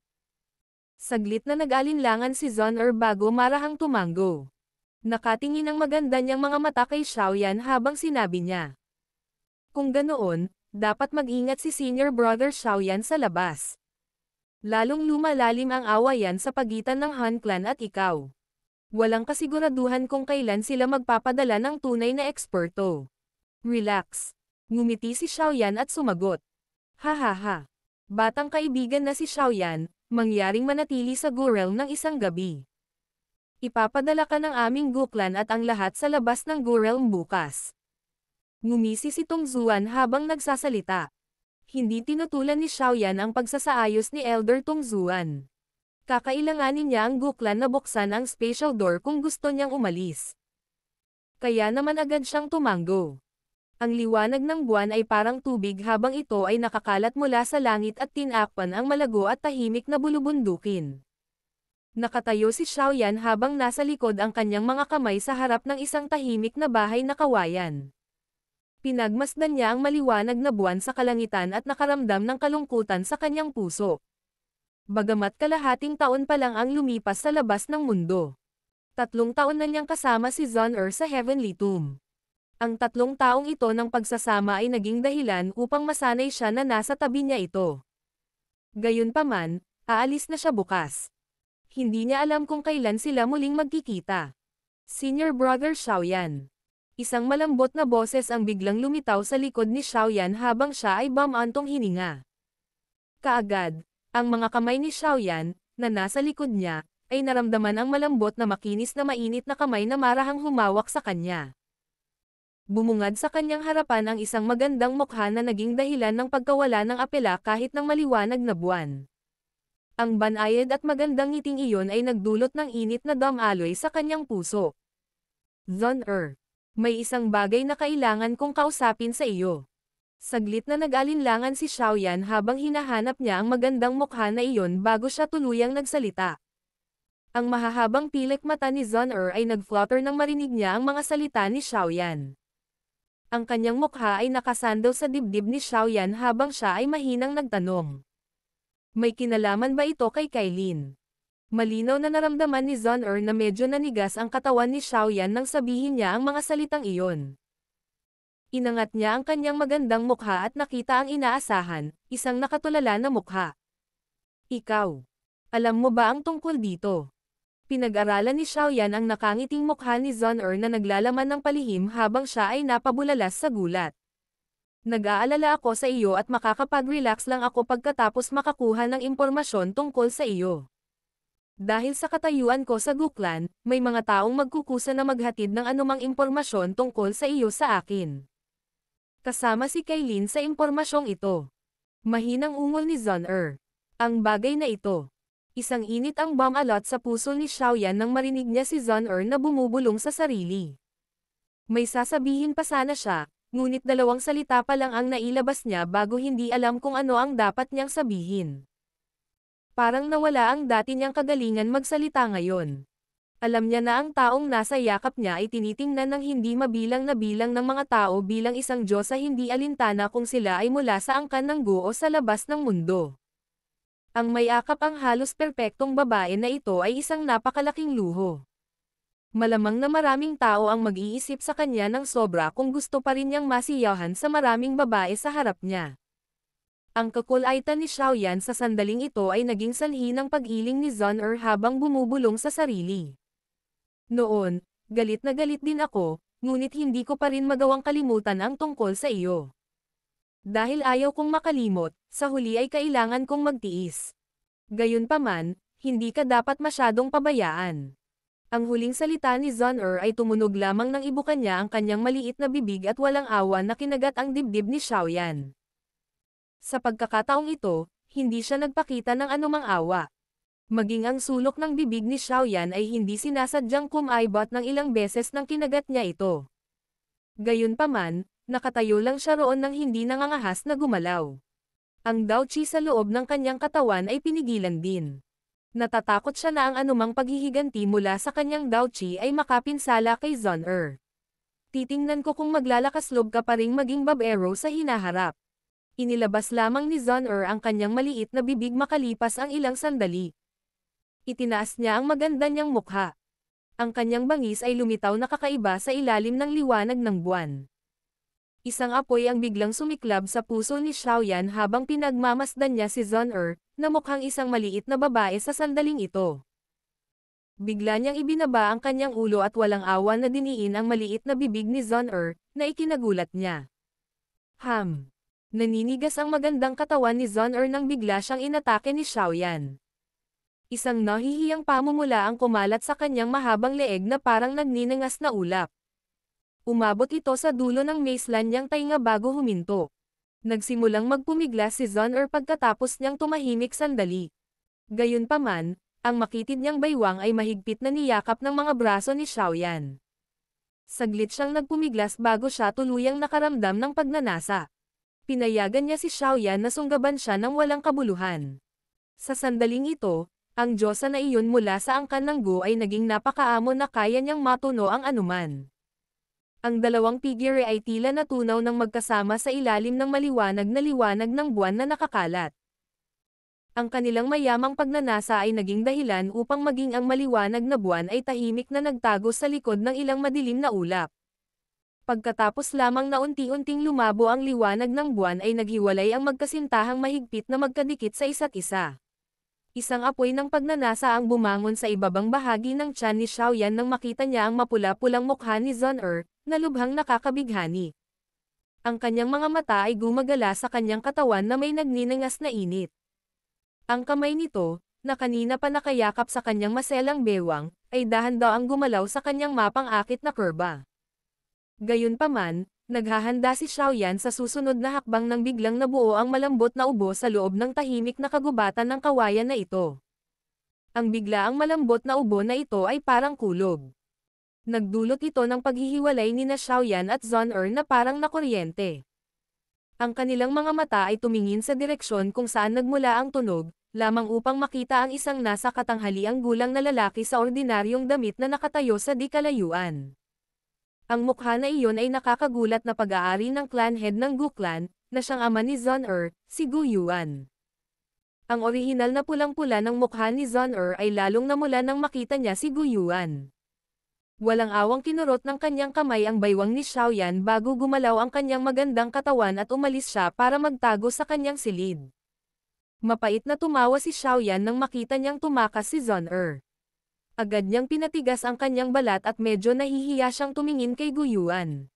Saglit na nag-alinlangan si Zon-er bago marahang tumango. Nakatingin ang maganda niyang mga mata kay Xiaoyan habang sinabi niya. Kung ganoon, dapat mag-ingat si Senior Brother Xiaoyan sa labas. Lalong lumalalim ang awayan sa pagitan ng Han Clan at ikaw. Walang kasiguraduhan kung kailan sila magpapadala ng tunay na eksperto. Relax. Ngumiti si Xiaoyan at sumagot. Hahaha. Batang kaibigan na si Xiaoyan, mangyaring manatili sa Gurel ng isang gabi. Ipapadala ka ng aming Guklan at ang lahat sa labas ng Gurel bukas. Ngumisi si Tongzuan habang nagsasalita. Hindi tinutulan ni Xiaoyan ang pagsasaayos ni Elder Tongzuan. Kakailanganin niya ang Guklan na buksan ang special door kung gusto niyang umalis. Kaya naman agad siyang tumango. Ang liwanag ng buwan ay parang tubig habang ito ay nakakalat mula sa langit at tinakpan ang malago at tahimik na bulubundukin. Nakatayo si Xiaoyan habang nasa likod ang kanyang mga kamay sa harap ng isang tahimik na bahay na kawayan. Pinagmasdan niya ang maliwanag na buwan sa kalangitan at nakaramdam ng kalungkutan sa kanyang puso. Bagamat kalahating taon pa lang ang lumipas sa labas ng mundo. 3 taon na niyang kasama si Zon-er sa Heavenly Tomb. Ang 3 taong ito ng pagsasama ay naging dahilan upang masanay siya na nasa tabi niya ito. Gayunpaman, aalis na siya bukas. Hindi niya alam kung kailan sila muling magkikita. Senior Brother Xiaoyan. Isang malambot na boses ang biglang lumitaw sa likod ni Xiaoyan habang siya ay bumantong hininga. Kaagad, ang mga kamay ni Xiaoyan, na nasa likod niya, ay naramdaman ang malambot na makinis na mainit na kamay na marahang humawak sa kanya. Bumungad sa kanyang harapan ang isang magandang mukha na naging dahilan ng pagkawala ng apela kahit ng maliwanag na buwan. Ang banayad at magandang ngiting iyon ay nagdulot ng init na damaloy sa kanyang puso. Zon-er, may isang bagay na kailangan kong kausapin sa iyo. Saglit na nag-alinlangan si Xiaoyan habang hinahanap niya ang magandang mukha na iyon bago siya tuluyang nagsalita. Ang mahahabang pilik mata ni Zon-er ay nag-flutter nang marinig niya ang mga salita ni Xiaoyan. Ang kanyang mukha ay nakasandal sa dibdib ni Xiaoyan habang siya ay mahinang nagtanong. May kinalaman ba ito kay Kailin? Malinaw na naramdaman ni Zon-er na medyo nanigas ang katawan ni Xiaoyan nang sabihin niya ang mga salitang iyon. Inangat niya ang kanyang magandang mukha at nakita ang inaasahan, isang nakatulala na mukha. Ikaw. Alam mo ba ang tungkol dito? Pinag-aralan ni Xiaoyan ang nakangiting mukha ni Zon-er na naglalaman ng palihim habang siya ay napabulalas sa gulat. Nag-aalala ako sa iyo at makakapag-relax lang ako pagkatapos makakuha ng impormasyon tungkol sa iyo. Dahil sa katayuan ko sa Guklan, may mga taong magkukusa na maghatid ng anumang impormasyon tungkol sa iyo sa akin. Kasama si Kailin sa impormasyong ito. Mahinang ungol ni Zon-er. Ang bagay na ito. Isang init ang bumalot sa puso ni Xiaoyan nang marinig niya si Zon-er na bumubulong sa sarili. May sasabihin pa sana siya, ngunit 2 salita pa lang ang nailabas niya bago hindi alam kung ano ang dapat niyang sabihin. Parang nawala ang dati niyang kagalingan magsalita ngayon. Alam niya na ang taong nasa yakap niya ay tinitingnan ng hindi mabilang na bilang ng mga tao bilang isang Diyosa hindi alintana kung sila ay mula sa angkan ng guo sa labas ng mundo. Ang may-akap ang halos perpektong babae na ito ay isang napakalaking luho. Malamang na maraming tao ang mag-iisip sa kanya ng sobra kung gusto pa rin niyang masiyahan sa maraming babae sa harap niya. Ang kakulaitan ni Xiaoyan sa sandaling ito ay naging sanhi ng pag-iling ni Zon-er habang bumubulong sa sarili. Noon, galit na galit din ako, ngunit hindi ko pa rin magawang kalimutan ang tungkol sa iyo. Dahil ayaw kong makalimot, sa huli ay kailangan kong magtiis. Gayunpaman, hindi ka dapat masyadong pabayaan. Ang huling salita ni Zon-er ay tumunog lamang nang ibukan niya ang kanyang maliit na bibig at walang awa na kinagat ang dibdib ni Xiaoyan. Sa pagkakataong ito, hindi siya nagpakita ng anumang awa. Maging ang sulok ng bibig ni Xiaoyan ay hindi sinasadyang kumaibot ng ilang beses nang kinagat niya ito. Gayunpaman, nakatayo lang siya roon nang hindi nangangahas na gumalaw. Ang Daoqi sa loob ng kanyang katawan ay pinigilan din. Natatakot siya na ang anumang paghihiganti mula sa kanyang Daoqi ay makapinsala kay Zon-er. Titingnan ko kung maglalakas loob ka pa ring maging babero sa hinaharap. Inilabas lamang ni Zon-er ang kanyang maliit na bibig makalipas ang ilang sandali. Itinaas niya ang maganda niyang mukha. Ang kanyang bangis ay lumitaw na kakaiba sa ilalim ng liwanag ng buwan. Isang apoy ang biglang sumiklab sa puso ni Xiaoyan habang pinagmamasdan niya si Zon-er, na mukhang isang maliit na babae sa sandaling ito. Bigla niyang ibinaba ang kanyang ulo at walang awa na diniin ang maliit na bibig ni Zon-er, na ikinagulat niya. Naninigas ang magandang katawan ni Zon-er nang bigla siyang inatake ni Xiaoyan. Isang nahihiyang pamumula ang kumalat sa kanyang mahabang leeg na parang nagninangas na ulap. Umabot ito sa dulo ng maceland niyang tainga bago huminto. Nagsimulang magpumigla si Zon-er pagkatapos niyang tumahimik sandali. Gayunpaman, ang makitid niyang baywang ay mahigpit na niyakap ng mga braso ni Xiaoyan. Saglit siyang nagpumiglas bago siya tuluyang nakaramdam ng pagnanasa. Pinayagan niya si Xiaoyan na sunggaban siya ng walang kabuluhan. Sa sandaling ito, ang Diyosa na iyon mula sa angkan ng Gu ay naging napakaamo na kaya niyang matuno ang anuman. Ang dalawang figure ay tila natunaw ng magkasama sa ilalim ng maliwanag na liwanag ng buwan na nakakalat. Ang kanilang mayamang pagnanasa ay naging dahilan upang maging ang maliwanag na buwan ay tahimik na nagtago sa likod ng ilang madilim na ulap. Pagkatapos lamang na unti-unting lumabo ang liwanag ng buwan ay naghiwalay ang magkasintahang mahigpit na magkadikit sa isa't isa. Isang apoy ng pagnanasa ang bumangon sa ibabang bahagi ng tiyan ni Xiaoyan nang makita niya ang mapula-pulang mukha ni Zon-er, na lubhang nakakabighani. Ang kanyang mga mata ay gumagala sa kanyang katawan na may nagninangas na init. Ang kamay nito, na kanina pa nakayakap sa kanyang maselang bewang, ay dahan-dahang gumalaw sa kanyang mapang-akit na kurba. Gayunpaman, naghahanda si Xiaoyan sa susunod na hakbang nang biglang nabuo ang malambot na ubo sa loob ng tahimik na kagubatan ng kawayan na ito. Ang biglaang malambot na ubo na ito ay parang kulog. Nagdulot ito ng paghihiwalay ni na Xiaoyan at Zon-er na parang nakuryente. Ang kanilang mga mata ay tumingin sa direksyon kung saan nagmula ang tunog, lamang upang makita ang isang nasa katanghaliang gulang na lalaki sa ordinaryong damit na nakatayo sa di kalayuan. Ang mukha na iyon ay nakakagulat na pag-aari ng clan head ng Gu clan, na siyang ama ni Zon-er, si Gu Yuan. Ang orihinal na pulang-pula ng mukha ni Zon-er ay lalong namula nang makita niya si Gu Yuan. Walang awang kinurot ng kanyang kamay ang baywang ni Xiaoyan bago gumalaw ang kanyang magandang katawan at umalis siya para magtago sa kanyang silid. Mapait na tumawa si Xiaoyan nang makita niyang tumakas si Zon-er. Agad niyang pinatigas ang kanyang balat at medyo nahihiya siyang tumingin kay Gu Yuan.